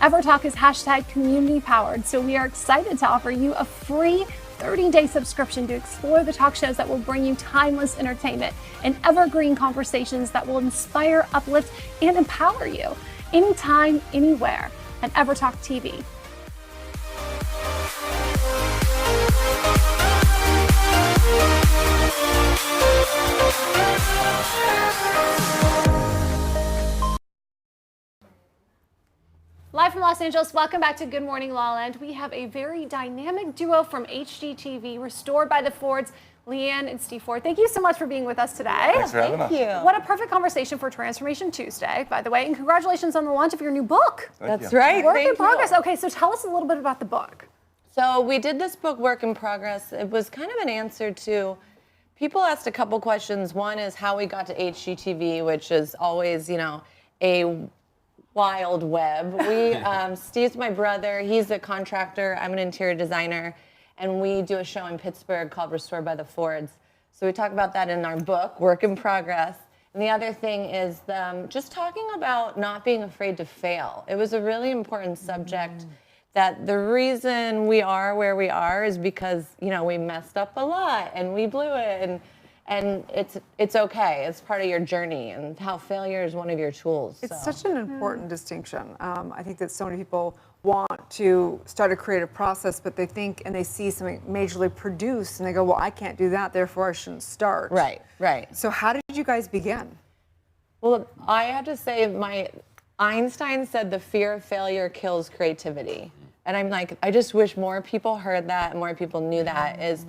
Speaker 3: EverTalk is hashtag community powered, so we are excited to offer you a free 30-day subscription to explore the talk shows that will bring you timeless entertainment and evergreen conversations that will inspire, uplift, and empower you anytime, anywhere at EverTalk TV. Live from Los Angeles, welcome back to Good Morning La La Land. We have a very dynamic duo from HGTV, restored by the Fords, Leanne and Steve Ford. Thank you so much for being with us today.
Speaker 4: Thanks for having us.
Speaker 3: Thank you. What a perfect conversation for Transformation Tuesday, by the way, and congratulations on the launch of your new book.
Speaker 19: That's right.
Speaker 3: Work
Speaker 19: Thank
Speaker 3: in progress.
Speaker 19: you.
Speaker 3: Okay, so tell us a little bit about the book.
Speaker 19: So we did this book, Work in Progress. It was kind of an answer to, people asked a couple questions. One is how we got to HGTV, which is always, a wild web. Steve's my brother. He's a contractor. I'm an interior designer. And we do a show in Pittsburgh called Restored by the Fords. So we talk about that in our book, Work in Progress. And the other thing is just talking about not being afraid to fail. It was a really important subject that the reason we are where we are is because, we messed up a lot and we blew it. And it's okay. It's part of your journey, and how failure is one of your tools.
Speaker 1: It's such an important distinction. I think that so many people want to start a creative process, but they think and they see something majorly produced, and they go, well, I can't do that, therefore I shouldn't start.
Speaker 19: Right.
Speaker 1: So how did you guys begin?
Speaker 19: Well, I have to say, Einstein said the fear of failure kills creativity. And I'm like, I just wish more people heard that and more people knew that, is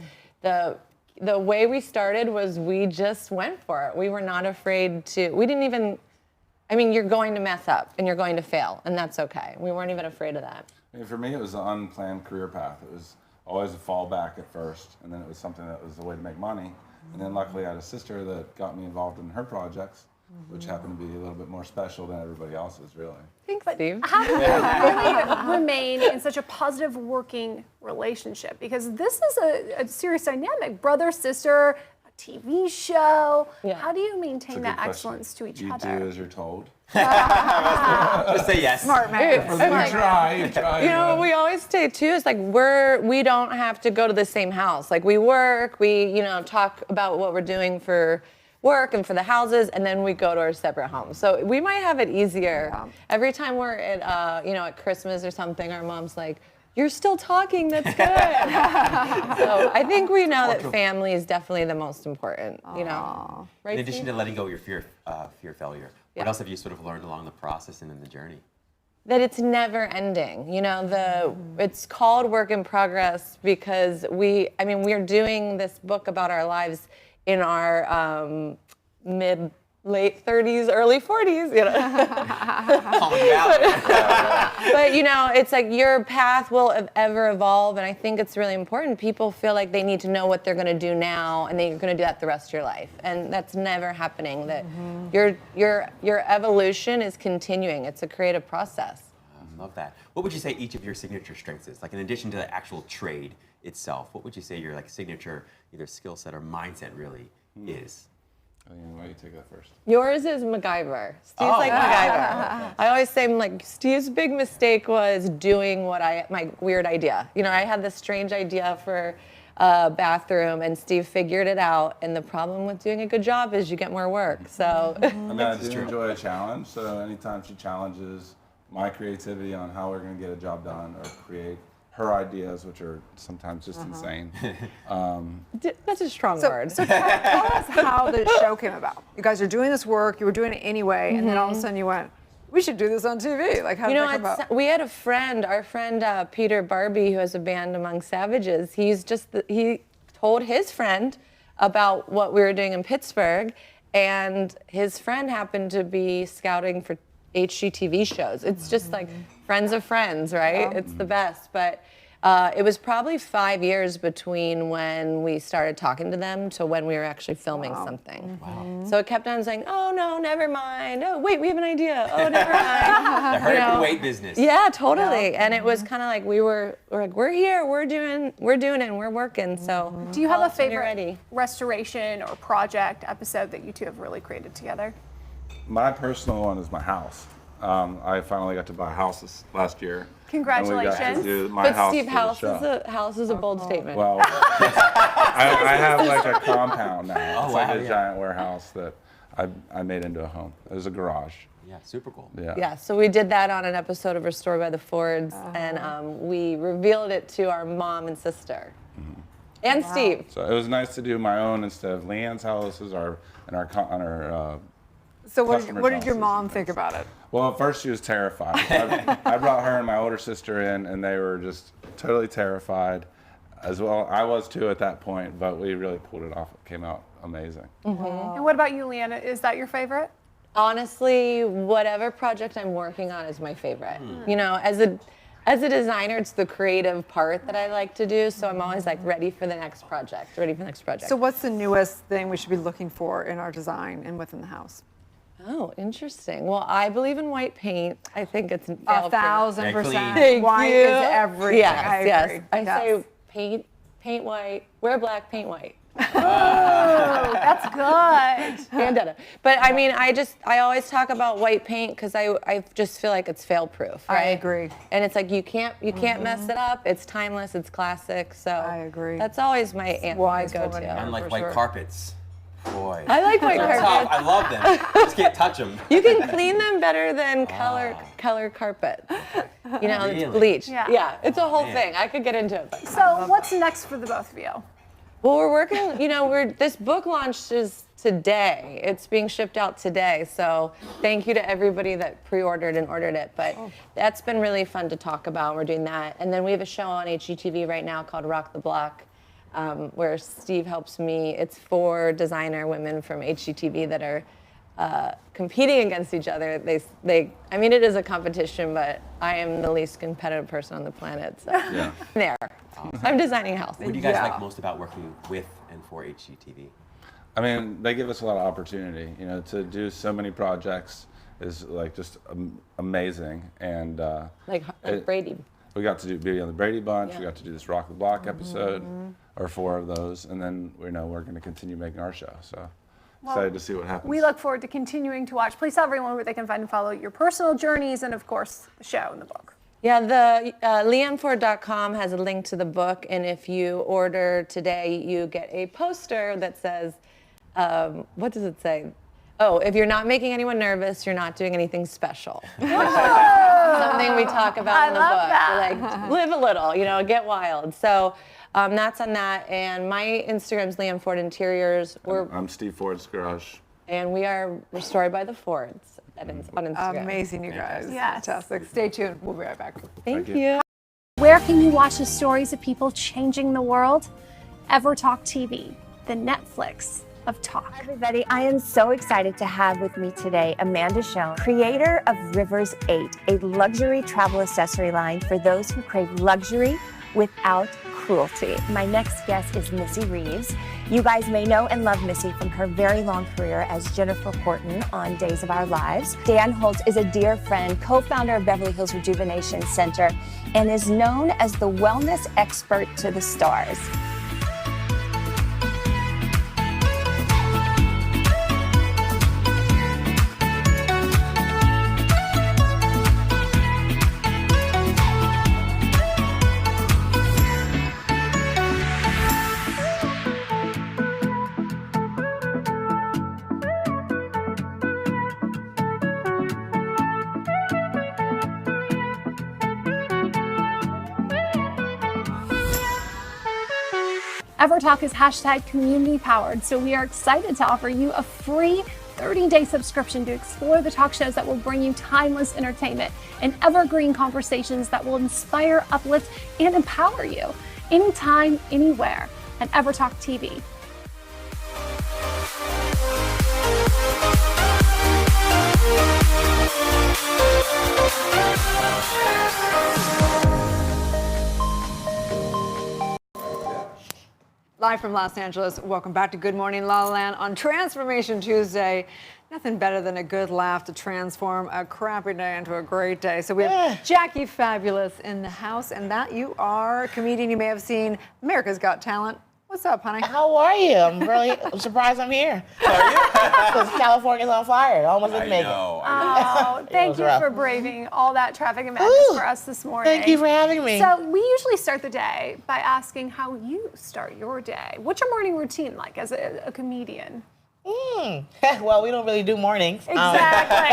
Speaker 19: the way we started was we just went for it. We were not afraid to, you're going to mess up and you're going to fail, and that's okay. We weren't even afraid of that.
Speaker 4: For me, it was an unplanned career path. It was always a fallback at first, and then it was something that was a way to make money. And then luckily I had a sister that got me involved in her projects, which happened to be a little bit more special than everybody else's, really.
Speaker 19: Thanks, Steve.
Speaker 3: How do you really remain in such a positive working relationship? Because this is a serious dynamic. Brother, sister, a TV show.
Speaker 19: Yeah.
Speaker 3: How do you maintain that excellence to each
Speaker 4: You
Speaker 3: other?
Speaker 4: do as you're told.
Speaker 2: Just say yes.
Speaker 3: Smart man.
Speaker 4: You try.
Speaker 19: We always say too, it's like we don't have to go to the same house. Like we work, we talk about what we're doing for work and for the houses, and then we go to our separate homes. So we might have it easier. Yeah. Every time we're at at Christmas or something, our mom's like, "You're still talking, that's good." So I think we know that family is definitely the most important, Right,
Speaker 2: in addition
Speaker 19: Steve?
Speaker 2: to letting go of your fear of failure, what else have you sort of learned along the process and in the journey?
Speaker 19: That it's never ending. It's called Work in Progress because we're doing this book about our lives in our late 30s, early 40s, you know. But you know, it's like your path will ever evolve, and I think it's really important. People feel like they need to know what they're going to do now, and then you're going to do that the rest of your life, and that's never happening. That your evolution is continuing. It's a creative process.
Speaker 2: I love that. What would you say each of your signature strengths is? Like in addition to the actual trade itself, what would you say your like signature either skill set or mindset really is?
Speaker 4: Why don't you take that first?
Speaker 19: Yours is MacGyver. Steve's like MacGyver. I always say, like, Steve's big mistake was doing my weird idea. You know, I had this strange idea for a bathroom, and Steve figured it out. And the problem with doing a good job is you get more work. So
Speaker 4: I mean, I do enjoy a challenge. So anytime she challenges my creativity on how we're going to get a job done or create her ideas, which are sometimes just insane.
Speaker 19: That's a strong word.
Speaker 1: So tell us how the show came about. You guys are doing this work, you were doing it anyway, and then all of a sudden you went, we should do this on TV. Like, how did that come about?
Speaker 19: We had a friend, our friend Peter Barbie, who has a band Among Savages. He told his friend about what we were doing in Pittsburgh, and his friend happened to be scouting for HGTV shows. It's just like friends of friends, right? It's the best. But it was probably 5 years between when we started talking to them to when we were actually filming something. So it kept on saying, oh no, never mind. Oh wait, we have an idea. Oh, never mind.
Speaker 2: The hurry up and wait business.
Speaker 19: Yeah, totally. And it was kind of like we're here, we're doing it, and we're working. So
Speaker 3: do you have a favorite restoration or project episode that you two have really created together?
Speaker 4: My personal one is my house. I finally got to buy a house last year.
Speaker 3: Congratulations.
Speaker 4: And we got to do my
Speaker 19: But
Speaker 4: house
Speaker 19: Steve,
Speaker 4: for the show.
Speaker 19: house is a bold statement.
Speaker 4: Well, I have like a compound now. It's like a giant warehouse that I made into a home. It was a garage.
Speaker 2: Yeah, super cool.
Speaker 19: Yeah, so we did that on an episode of Restored by the Fords, and we revealed it to our mom and sister. And Steve.
Speaker 4: So it was nice to do my own instead of Leanne's house on our
Speaker 1: So what did your mom think about it?
Speaker 4: Well, at first she was terrified. I brought her and my older sister in, and they were just totally terrified. As well, I was too at that point, but we really pulled it off. It came out amazing.
Speaker 3: And what about you, Leanna? Is that your favorite?
Speaker 19: Honestly, whatever project I'm working on is my favorite. You know, as a designer, it's the creative part that I like to do, so I'm always like ready for the next project,
Speaker 1: So what's the newest thing we should be looking for in our design and within the house?
Speaker 19: Oh, interesting. Well, I believe in white paint. I think it's
Speaker 1: 1,000%. White is everything.
Speaker 19: Yes, I say paint white. Wear black, paint white.
Speaker 3: Oh, that's good.
Speaker 19: Bandana. But I mean, I always talk about white paint because I just feel like it's fail-proof, right?
Speaker 1: I agree.
Speaker 19: And it's like you can't mess it up. It's timeless. It's classic. So I
Speaker 1: agree.
Speaker 19: That's always my go-to.
Speaker 2: Unlike white carpets. Boy.
Speaker 19: I like white carpets.
Speaker 2: Tough. I love them. Just can't touch them.
Speaker 19: You can clean them better than color carpet. You know,
Speaker 2: Really?
Speaker 19: it's bleach.
Speaker 3: Yeah.
Speaker 19: It's a whole thing. I could get into it. But
Speaker 3: So what's next for the both of you?
Speaker 19: well, we're working. You know, this book launches today. It's being shipped out today. So thank you to everybody that pre-ordered and ordered it. But that's been really fun to talk about. We're doing that, and then we have a show on HGTV right now called Rock the Block. Where Steve helps me. It's 4 designer women from HGTV that are competing against each other. I mean, it is a competition, but I am the least competitive person on the planet. So there, I'm designing a house.
Speaker 2: What do you guys like most about working with and for HGTV?
Speaker 4: I mean, they give us a lot of opportunity. You know, to do so many projects is like just amazing. And
Speaker 19: like Brady.
Speaker 4: We got to be on the Brady Bunch. We got to do this Rock the Block episode, or 4 of those, and then we're going to continue making our show. So excited to see what happens.
Speaker 3: We look forward to continuing to watch. Please tell everyone where they can find and follow your personal journeys, and of course the show and the book.
Speaker 19: Yeah, the leanford.com has a link to the book, and if you order today, you get a poster that says, what does it say? Oh, if you're not making anyone nervous, you're not doing anything special. Something we talk about in the book. We're like, live a little, you know, get wild. So that's on that. And my Instagram's Leanne Ford Interiors.
Speaker 4: I'm Steve Ford's Garage.
Speaker 19: And we are Restored by the Fords on Instagram.
Speaker 1: Amazing, you guys.
Speaker 3: Yes.
Speaker 1: Fantastic. Stay tuned. We'll be right back.
Speaker 19: Thank you.
Speaker 3: Where can you watch the stories of people changing the world? EverTalk TV, the Netflix of talk.
Speaker 20: Hi, everybody. I am so excited to have with me today Amanda Schoen, creator of Rivers 8, a luxury travel accessory line for those who crave luxury without cruelty. My next guest is Missy Reeves. You guys may know and love Missy from her very long career as Jennifer Horton on Days of Our Lives. Dan Holtz is a dear friend, co-founder of Beverly Hills Rejuvenation Center, and is known as the wellness expert to the stars.
Speaker 3: EverTalk is hashtag community powered, so we are excited to offer you a free 30-day subscription to explore the talk shows that will bring you timeless entertainment and evergreen conversations that will inspire, uplift, and empower you anytime, anywhere at EverTalk TV.
Speaker 1: Live from Los Angeles, welcome back to Good Morning La La Land on Transformation Tuesday. Nothing better than a good laugh to transform a crappy day into a great day. So we have Jackie Fabulous in the house, and that you are a comedian you may have seen America's Got Talent. What's up, honey?
Speaker 21: How are you? I'm surprised I'm here. Because California's on fire. I almost didn't make it.
Speaker 3: Oh, thank you for braving all that traffic and madness for us this morning.
Speaker 21: Thank you for having me.
Speaker 3: So we usually start the day by asking how you start your day. What's your morning routine like as a comedian?
Speaker 21: Well, we don't really do mornings.
Speaker 3: Exactly.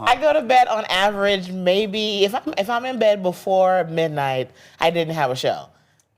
Speaker 21: I go to bed on average maybe, if I'm in bed before midnight, I didn't have a show.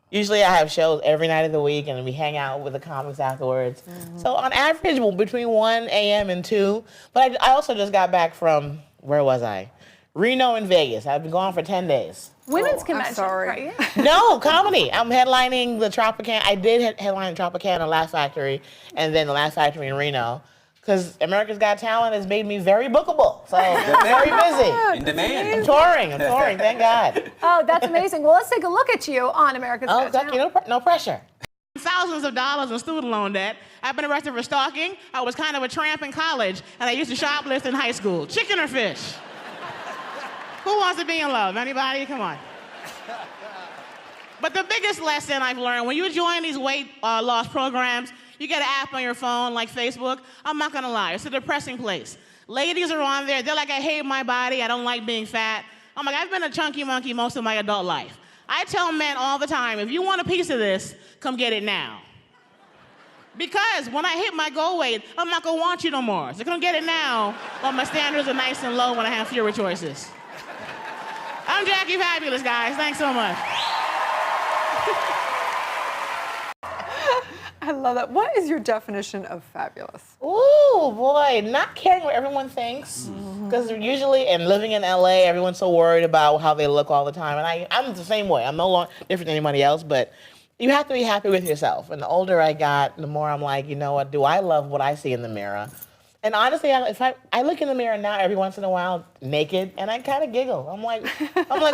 Speaker 21: Usually I have shows every night of the week and we hang out with the comics afterwards. So on average, between 1 a.m. and 2. But I also just got back from, where was I? Reno and Vegas. I've been gone for 10 days.
Speaker 3: Women's convention, right?
Speaker 21: No, comedy. I'm headlining the Tropicana. I did headline Tropicana, Laugh Factory, and then the Laugh Factory in Reno. Because America's Got Talent has made me very bookable. So very busy.
Speaker 2: In demand.
Speaker 21: I'm touring, thank God.
Speaker 3: Oh, that's amazing. Well, let's take a look at you on America's Got Talent.
Speaker 21: Oh, no pressure.
Speaker 22: Thousands of dollars in student loan debt. I've been arrested for stalking. I was kind of a tramp in college, and I used to shoplift in high school. Chicken or fish? Who wants to be in love? Anybody? Come on. But the biggest lesson I've learned, when you join these weight loss programs, you get an app on your phone like Facebook. I'm not gonna lie, it's a depressing place. Ladies are on there, they're like, I hate my body, I don't like being fat. I'm like, I've been a chunky monkey most of my adult life. I tell men all the time, if you want a piece of this, come get it now. Because when I hit my goal weight, I'm not gonna want you no more. So come get it now, while my standards are nice and low when I have fewer choices. I'm Jackie Fabulous, guys. Thanks so much.
Speaker 1: I love that. What is your definition of fabulous?
Speaker 21: Ooh, boy, not caring what everyone thinks. Because usually, and living in LA, everyone's so worried about how they look all the time. And I'm the same way. I'm no longer different than anybody else, but you have to be happy with yourself. And the older I got, the more I'm like, you know what, do I love what I see in the mirror? And honestly, if I look in the mirror now every once in a while, naked, and I kind of giggle. I'm like,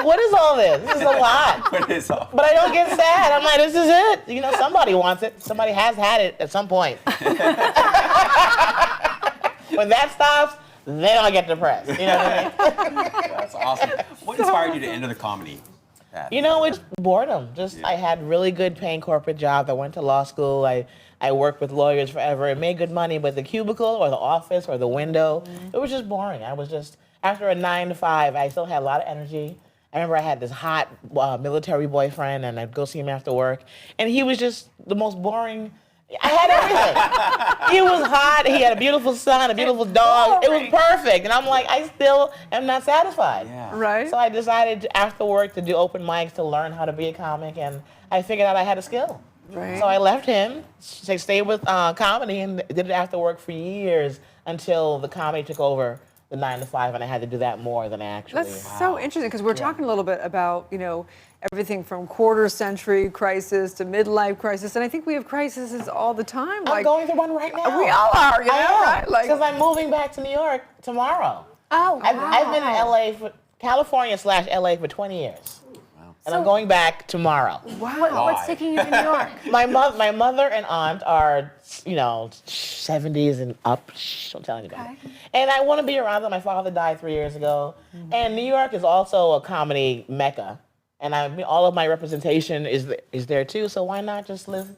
Speaker 21: what is all this? This is a lot. But I don't get sad. I'm like, this is it. You know, somebody wants it. Somebody has had it at some point. When that stops, then I get depressed. You know what I mean?
Speaker 2: That's awesome. What inspired you to enter the comedy path?
Speaker 21: You know, it's boredom. I had really good paying corporate jobs. I went to law school. I worked with lawyers forever and made good money, but the cubicle or the office or the window, it was just boring. I was just, after a 9 to 5, I still had a lot of energy. I remember I had this hot military boyfriend, and I'd go see him after work, and he was just the most boring. I had everything. He was hot, he had a beautiful son, a beautiful dog. It was perfect, and I'm like, I still am not satisfied.
Speaker 1: Right.
Speaker 21: So I decided after work to do open mics to learn how to be a comic, and I figured out I had a skill.
Speaker 1: Right.
Speaker 21: So I left him, stayed with comedy, and did it after work for years until the comedy took over the 9 to 5, and I had to do that more than I actually.
Speaker 1: That's so interesting because we're talking a little bit about, everything from quarter century crisis to midlife crisis, and I think we have crises all the time.
Speaker 21: I'm going through one right now.
Speaker 1: We all are,
Speaker 21: I am,
Speaker 1: right?
Speaker 21: because I'm moving back to New York tomorrow.
Speaker 3: Oh,
Speaker 21: I've been in LA California/LA for 20 years. And I'm going back tomorrow.
Speaker 3: Wow. What's taking you to New York?
Speaker 21: My mother and aunt are, 70s and up. Shh, don't tell anybody.
Speaker 3: Okay.
Speaker 21: And I want to be around them. My father died 3 years ago. And New York is also a comedy mecca. And all of my representation is there too. So why not just live,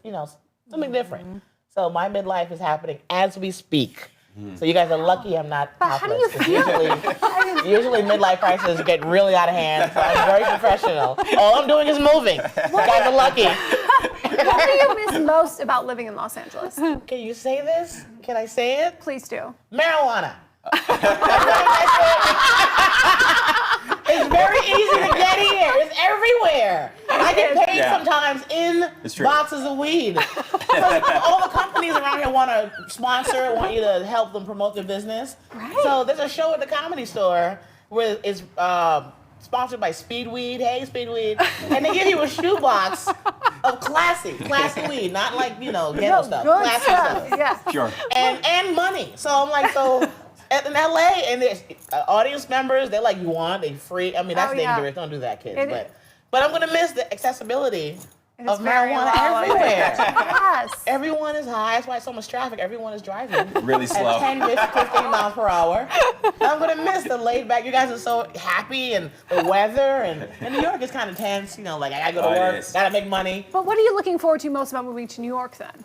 Speaker 21: something different? So my midlife is happening as we speak. So you guys are lucky I'm not
Speaker 3: But how do you
Speaker 21: topless,
Speaker 3: feel?
Speaker 21: Usually midlife crises get really out of hand, so I'm very professional. All I'm doing is moving. You guys are lucky.
Speaker 3: What do you miss most about living in Los Angeles?
Speaker 21: Can you say this? Can I say it?
Speaker 3: Please do.
Speaker 21: Marijuana. It's very easy to get here. It's everywhere. I get paid sometimes in boxes of weed. All the companies around here want to sponsor, want you to help them promote their business.
Speaker 3: Right.
Speaker 21: So there's a show at the Comedy Store where it's sponsored by Speedweed. Hey, Speedweed. And they give you a shoebox of classy weed, not like, ghetto stuff. Classy stuff.
Speaker 3: Yeah.
Speaker 2: Sure.
Speaker 21: And money. So I'm like, in LA, and there's audience members, they're like, you want, they free. I mean, that's dangerous. Don't do that, kids. But I'm going to miss the accessibility of marijuana everywhere.
Speaker 3: Yes.
Speaker 21: Everyone is high. That's why so much traffic. Everyone is driving.
Speaker 2: Really slow.
Speaker 21: At 10, 15 miles per hour. I'm going to miss the laid back. You guys are so happy and the weather. And New York is kind of tense. Like, I got to go to work. Got to make money.
Speaker 3: But what are you looking forward to most about moving to New York then?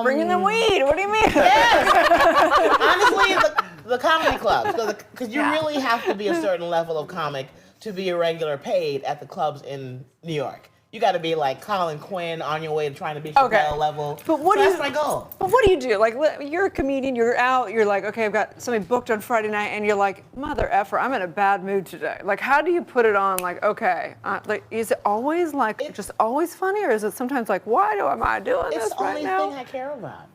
Speaker 1: Bringing the weed. What do you mean?
Speaker 21: Yes. Honestly, the comedy clubs, because you really have to be a certain level of comic to be a regular paid at the clubs in New York. You got to be like Colin Quinn on your way to trying to be Chappelle level.
Speaker 1: But
Speaker 21: that's my goal.
Speaker 1: But what do you do? Like, you're a comedian, you're out, you're like, okay, I've got something booked on Friday night, and you're like, mother effer, I'm in a bad mood today. Like, how do you put it on? Like, okay, is it always just always funny, or is it sometimes like, why am I doing this right now?
Speaker 21: It's the only thing I care about.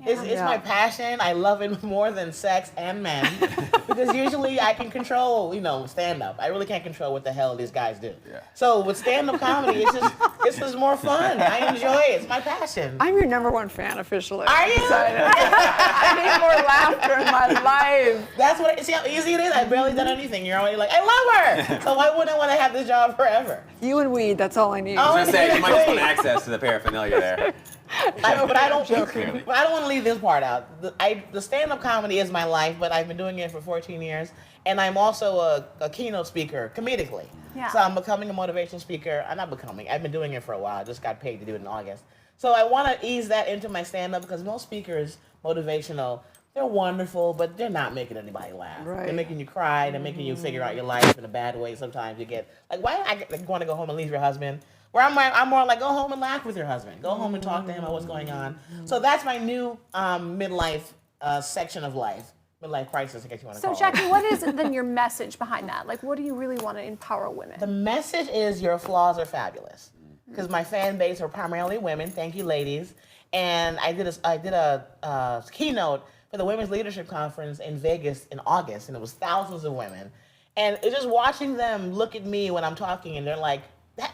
Speaker 21: It's my passion. I love it more than sex and men because usually I can control, stand-up. I really can't control what the hell these guys do. Yeah. So with stand-up comedy, it's just more fun. I enjoy it. It's my passion.
Speaker 1: I'm your #1 fan officially.
Speaker 21: Are you?
Speaker 1: I need more laughter in my life.
Speaker 21: That's see how easy it is? I've barely done anything. You're already like, I love her. So why wouldn't I want to have this job forever?
Speaker 1: You and weed, that's all I need.
Speaker 2: I was gonna say, you might just want access to the paraphernalia there.
Speaker 21: But I don't want to leave this part out. The stand-up comedy is my life, but I've been doing it for 14 years, and I'm also a keynote speaker, comedically.
Speaker 3: Yeah.
Speaker 21: So I'm becoming a motivational speaker. I'm not becoming. I've been doing it for a while. I just got paid to do it in August. So I want to ease that into my stand-up because most speakers, motivational, they're wonderful, but they're not making anybody laugh.
Speaker 1: Right.
Speaker 21: They're making you cry. They're making you figure out your life in a bad way. Sometimes you get like, why I want to go home and leave your husband? Where I'm more like, go home and laugh with your husband. Go home and talk to him about what's going on. So that's my new midlife section of life. Midlife crisis, I guess you want to call it.
Speaker 3: So Jackie, what is then your message behind that? Like, what do you really want to empower women?
Speaker 21: The message is your flaws are fabulous. Because my fan base are primarily women. Thank you, ladies. And I did a keynote for the Women's Leadership Conference in Vegas in August, and it was thousands of women. And it's just watching them look at me when I'm talking, and they're like,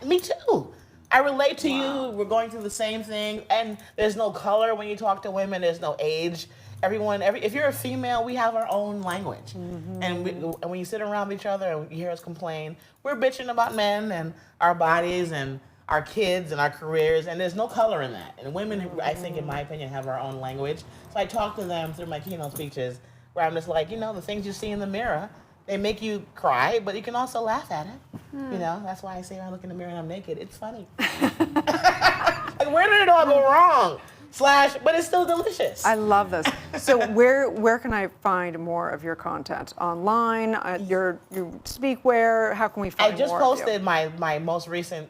Speaker 21: me too. I relate to you. We're going through the same thing. And there's no color when you talk to women. There's no age. If you're a female, we have our own language. And when you sit around each other and you hear us complain, we're bitching about men and our bodies and our kids and our careers. And there's no color in that. And women, I think, in my opinion, have our own language. So I talk to them through my keynote speeches where I'm just like, the things you see in the mirror, they make you cry, but you can also laugh at it. That's why I say when I look in the mirror and I'm naked, it's funny. Like, where did it all go wrong? But it's still delicious.
Speaker 1: I love this. So where can I find more of your content? Online? You speak where? How can we find more?
Speaker 21: I just posted my most recent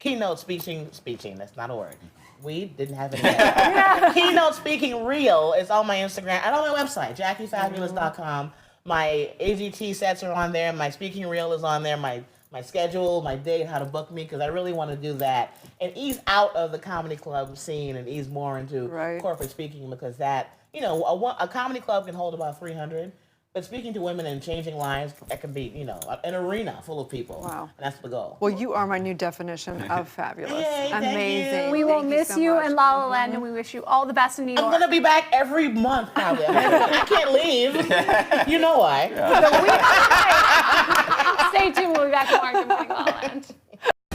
Speaker 21: keynote speaking, that's not a word. We didn't have it yet. Keynote speaking reel is on my Instagram and on my website, JackieFabulous.com. My AGT sets are on there. My speaking reel is on there. My schedule, my date, how to book me, because I really want to do that and ease out of the comedy club scene and ease more into corporate speaking because that, a comedy club can hold about 300. But speaking to women and changing lives, that can be, an arena full of people.
Speaker 1: Wow.
Speaker 21: And that's the goal.
Speaker 1: Well, you are my new definition of fabulous.
Speaker 21: Yay, thank
Speaker 1: Amazing.
Speaker 21: you.
Speaker 3: We will
Speaker 1: Thank
Speaker 3: miss
Speaker 1: so
Speaker 3: you
Speaker 1: much.
Speaker 3: in La La Land, and we wish you all the best in New York.
Speaker 21: I'm gonna be back every month, probably. I can't leave. You know why?
Speaker 3: Stay tuned. We'll be back tomorrow. Good morning, La La Land.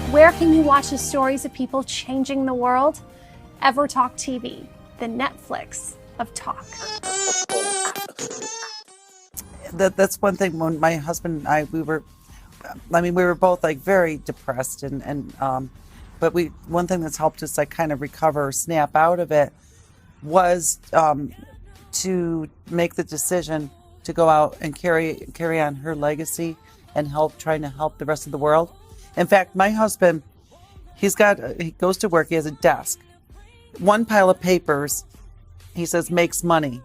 Speaker 3: Where can you watch the stories of people changing the world? EverTalk TV, the Netflix of talk.
Speaker 5: That's one thing. When my husband and I, we were both like very depressed, but one thing that's helped us like kind of recover, snap out of it, was to make the decision to go out and carry on her legacy and trying to help the rest of the world. In fact, my husband, he goes to work. He has a desk. One pile of papers, he says, makes money.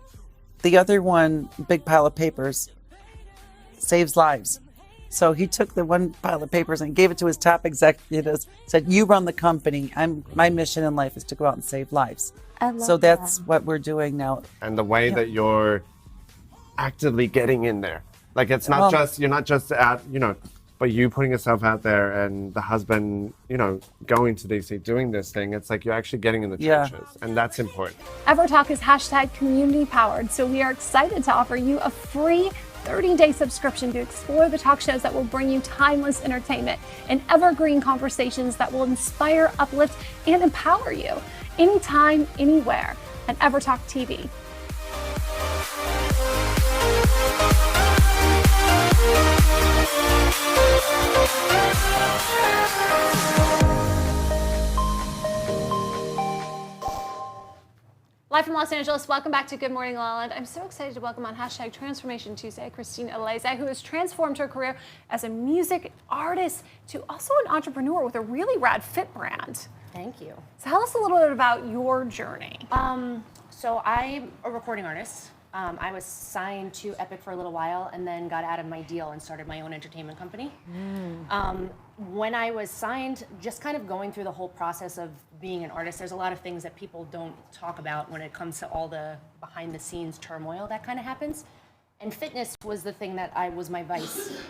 Speaker 5: The other one, big pile of papers, saves lives. So he took the one pile of papers and gave it to his top executives, said, you run the company. My mission in life is to go out and save lives. So that's what we're doing now.
Speaker 8: And the way that you're actively getting in there. Like, it's not you're not just but you putting yourself out there and the husband, going to DC, doing this thing, it's like you're actually getting in the trenches. And that's important.
Speaker 3: EverTalk is #community powered, so we are excited to offer you a free 30-day subscription to explore the talk shows that will bring you timeless entertainment and evergreen conversations that will inspire, uplift, and empower you anytime, anywhere at EverTalk TV. Live from Los Angeles, welcome back to Good Morning La La Land. I'm so excited to welcome on #Transformation Tuesday Christine Eleze, who has transformed her career as a music artist to also an entrepreneur with a really rad fit brand.
Speaker 23: Thank you.
Speaker 3: So tell us a little bit about your journey.
Speaker 23: So I'm a recording artist. I was signed to Epic for a little while and then got out of my deal and started my own entertainment company. When I was signed, just kind of going through the whole process of being an artist, there's a lot of things that people don't talk about when it comes to all the behind the scenes turmoil that kind of happens. And fitness was the thing that was my vice.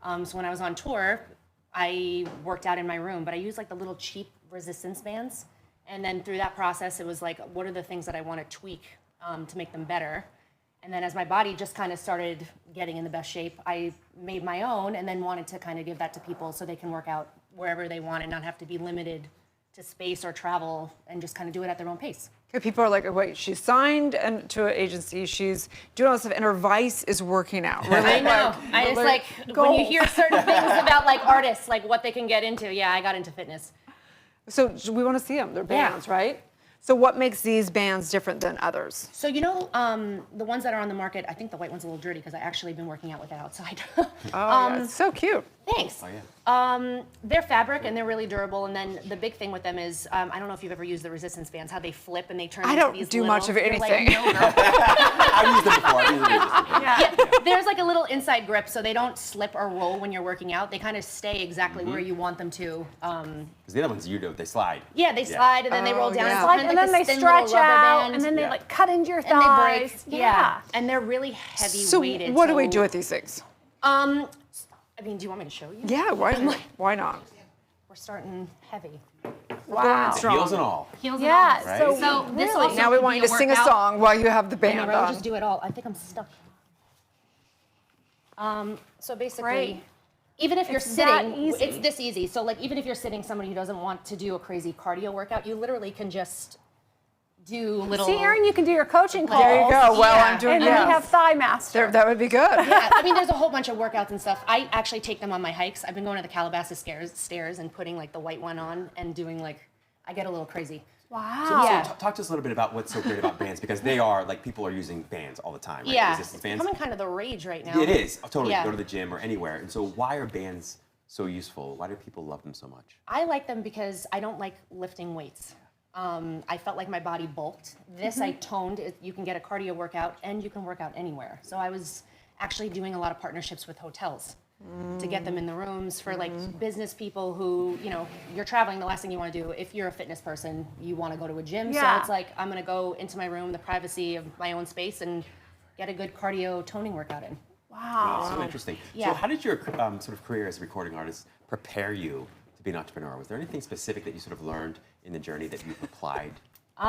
Speaker 23: So when I was on tour, I worked out in my room, but I used like the little cheap resistance bands. And then through that process, it was like, what are the things that I want to tweak to make them better? And then as my body just kind of started getting in the best shape, I made my own and then wanted to kind of give that to people so they can work out wherever they want and not have to be limited to space or travel and just kind of do it at their own pace.
Speaker 1: People are like, wait, she's signed to an agency, she's doing all this stuff, and her vice is working out. Really?
Speaker 23: I know. I just like, when you hear certain things about like artists, like what they can get into, yeah, I got into fitness.
Speaker 1: So we want to see them. They're bands, right? So what makes these bands different than others?
Speaker 23: So the ones that are on the market, I think the white one's a little dirty because I actually been working out with it outside.
Speaker 1: Yeah, it's so cute.
Speaker 23: Thanks. Oh, yeah. They're fabric and they're really durable. And then the big thing with them is, I don't know if you've ever used the resistance bands, how they flip and they turn into these
Speaker 1: do much of anything.
Speaker 2: I've used them before.
Speaker 23: Yeah, there's like a little inside grip so they don't slip or roll when you're working out. They kind of stay exactly where you want them to.
Speaker 2: Because the other ones you do, they slide.
Speaker 23: Yeah, they slide and then they roll down.
Speaker 3: Yeah.
Speaker 23: It's kind of
Speaker 3: And
Speaker 23: like
Speaker 3: then
Speaker 23: a
Speaker 3: they
Speaker 23: thin
Speaker 3: stretch
Speaker 23: little rubber
Speaker 3: out,
Speaker 23: band.
Speaker 3: and then they like cut into your
Speaker 23: And they break.
Speaker 3: thighs.
Speaker 23: Yeah. And they're really heavy
Speaker 1: So
Speaker 23: weighted.
Speaker 1: what do we do with these things?
Speaker 23: I mean, do you want me to show you?
Speaker 1: Yeah, why not?
Speaker 23: We're starting heavy.
Speaker 1: Wow.
Speaker 2: Heels and all.
Speaker 23: Heels
Speaker 3: Yeah,
Speaker 23: and all.
Speaker 2: Right?
Speaker 23: So this
Speaker 1: Really?
Speaker 23: also
Speaker 1: Now we
Speaker 23: could
Speaker 1: want
Speaker 23: be
Speaker 1: you to sing a
Speaker 23: workout.
Speaker 1: song while you have the band
Speaker 23: Whenever, I'll
Speaker 1: on.
Speaker 23: just do it all. I think I'm stuck. So basically,
Speaker 3: Great.
Speaker 23: even if you're
Speaker 3: It's that
Speaker 23: sitting,
Speaker 3: easy.
Speaker 23: it's this easy. So like even if you're sitting, somebody who doesn't want to do a crazy cardio workout, you literally can just do little.
Speaker 3: See, Erin, you can do your coaching calls.
Speaker 1: There you go. Well,
Speaker 23: Yeah.
Speaker 1: I'm doing
Speaker 3: And then we have Thigh Master.
Speaker 1: That would be good.
Speaker 23: Yeah, I mean, there's a whole bunch of workouts and stuff. I actually take them on my hikes. I've been going to the Calabasas stairs and putting like the white one on and doing like, I get a little crazy.
Speaker 3: Wow.
Speaker 2: So talk to us a little bit about what's so great about bands, because they are, like, people are using bands all the time, right?
Speaker 23: Yeah,
Speaker 2: Resistance
Speaker 23: it's
Speaker 2: bands.
Speaker 23: becoming kind of the rage right now.
Speaker 2: It is. Totally.
Speaker 23: Yeah.
Speaker 2: Go to the gym or anywhere. And so why are bands so useful? Why do people love them so much?
Speaker 23: I like them because I don't like lifting weights. I felt like my body bulked. This I toned. You can get a cardio workout and you can work out anywhere. So I was actually doing a lot of partnerships with hotels to get them in the rooms for like business people who, you're traveling, the last thing you want to do, if you're a fitness person, you want to go to a gym.
Speaker 3: Yeah.
Speaker 23: So it's like, I'm going to go into my room, the privacy of my own space, and get a good cardio toning workout in.
Speaker 2: Wow, so interesting.
Speaker 23: Yeah.
Speaker 2: So how did your sort of career as a recording artist prepare you to be an entrepreneur? Was there anything specific that you sort of learned in the journey that you've applied?
Speaker 23: You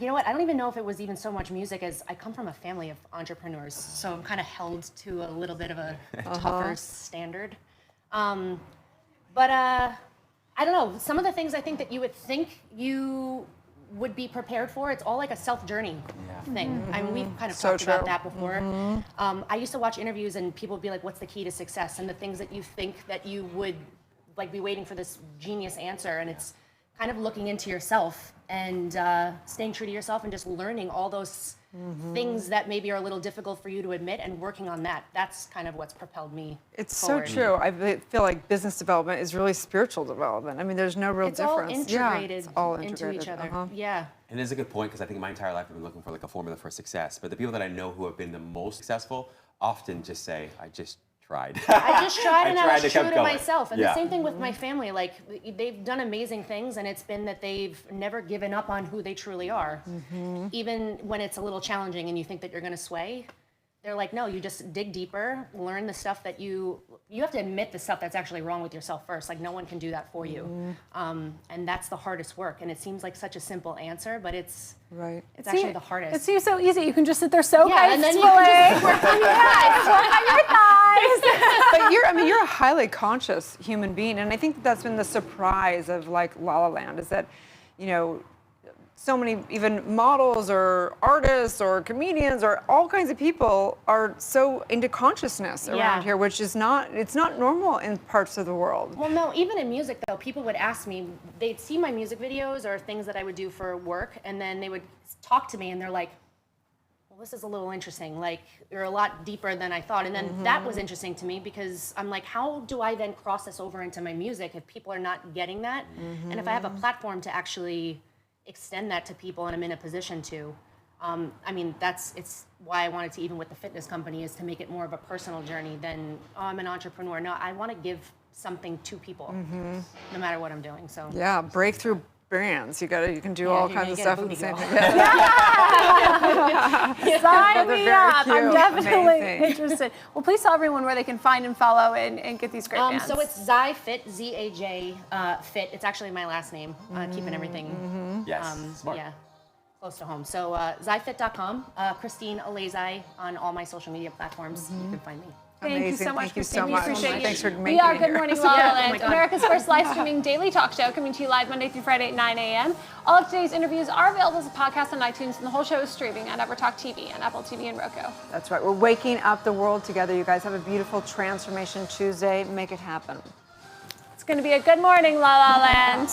Speaker 23: know what? I don't even know if it was even so much music as I come from a family of entrepreneurs, so I'm kind of held to a little bit of a tougher standard. But I don't know. Some of the things I think that you would think you would be prepared for, it's all like a self-journey thing. I mean, we've kind of talked about that before. I used to watch interviews and people would be like, what's the key to success? And the things that you think that you would like be waiting for this genius answer, and it's kind of looking into yourself and staying true to yourself and just learning all those things that maybe are a little difficult for you to admit and working on that. That's kind of what's propelled me
Speaker 1: It's
Speaker 23: forward.
Speaker 1: so true. I feel like business development is really spiritual development. I mean, there's no real
Speaker 23: It's
Speaker 1: difference.
Speaker 23: all integrated,
Speaker 1: it's all
Speaker 23: into
Speaker 1: integrated.
Speaker 23: each other. Yeah.
Speaker 2: And it's a good point because I think my entire life I've been looking for like a formula for success. But the people that I know who have been the most successful often just say, I just tried.
Speaker 23: I just tried and I was true
Speaker 2: kept
Speaker 23: to
Speaker 2: going.
Speaker 23: myself. And
Speaker 2: Yeah.
Speaker 23: the same thing with my family. Like, they've done amazing things, and it's been that they've never given up on who they truly are. Even when it's a little challenging and you think that you're going to sway, they're like, no, you just dig deeper, learn the stuff that you have to admit the stuff that's actually wrong with yourself first. Like, no one can do that for you. And that's the hardest work. And it seems like such a simple answer, but it's it's actually the hardest.
Speaker 3: It seems so easy. You can just sit there so
Speaker 23: Yeah, and then you
Speaker 3: gracefully.
Speaker 23: can just work on your thighs.
Speaker 3: Work on your thighs.
Speaker 1: But you're a highly conscious human being, and I think that's been the surprise of like La La Land is that, you know, so many even models or artists or comedians or all kinds of people are so into consciousness around here, which is not normal in parts of the world.
Speaker 23: Well, no, even in music though, people would ask me, they'd see my music videos or things that I would do for work, and then they would talk to me and they're like, well, this is a little interesting. Like, you're a lot deeper than I thought. And then that was interesting to me because I'm like, how do I then cross this over into my music if people are not getting that? And if I have a platform to actually extend that to people and I'm in a position to, I mean, it's why I wanted to, even with the fitness company, is to make it more of a personal journey than, oh, I'm an entrepreneur. No, I want to give something to people, no matter what I'm doing. So
Speaker 1: Yeah, breakthrough brands. You can do all kinds of stuff at the same time.
Speaker 3: Sign me up. I'm
Speaker 1: cute.
Speaker 3: definitely
Speaker 1: Amazing.
Speaker 3: interested. Well, please tell everyone where they can find and follow and get these great bands.
Speaker 23: So it's ZyFit, Z-A-J Fit. It's actually my last name, keeping everything
Speaker 2: Yes, smart.
Speaker 23: yeah, close to home. So ZyFit.com, Christine Alezai on all my social media platforms. You can find me.
Speaker 3: Thank you so much,
Speaker 1: Thank you
Speaker 3: Christine.
Speaker 1: so
Speaker 3: We
Speaker 1: much.
Speaker 3: appreciate you.
Speaker 1: Thanks for
Speaker 3: We
Speaker 1: making
Speaker 3: are
Speaker 1: it
Speaker 3: Good
Speaker 1: here.
Speaker 3: Morning La La
Speaker 23: Yeah, oh
Speaker 3: Land,
Speaker 23: my God.
Speaker 3: America's first live streaming daily talk show, coming to you live Monday through Friday at 9 a.m. All of today's interviews are available as a podcast on iTunes, and the whole show is streaming on EverTalk TV and Apple TV and Roku.
Speaker 1: That's right. We're waking up the world together. You guys have a beautiful Transformation Tuesday. Make it happen.
Speaker 3: It's going to be a good morning, La La Land.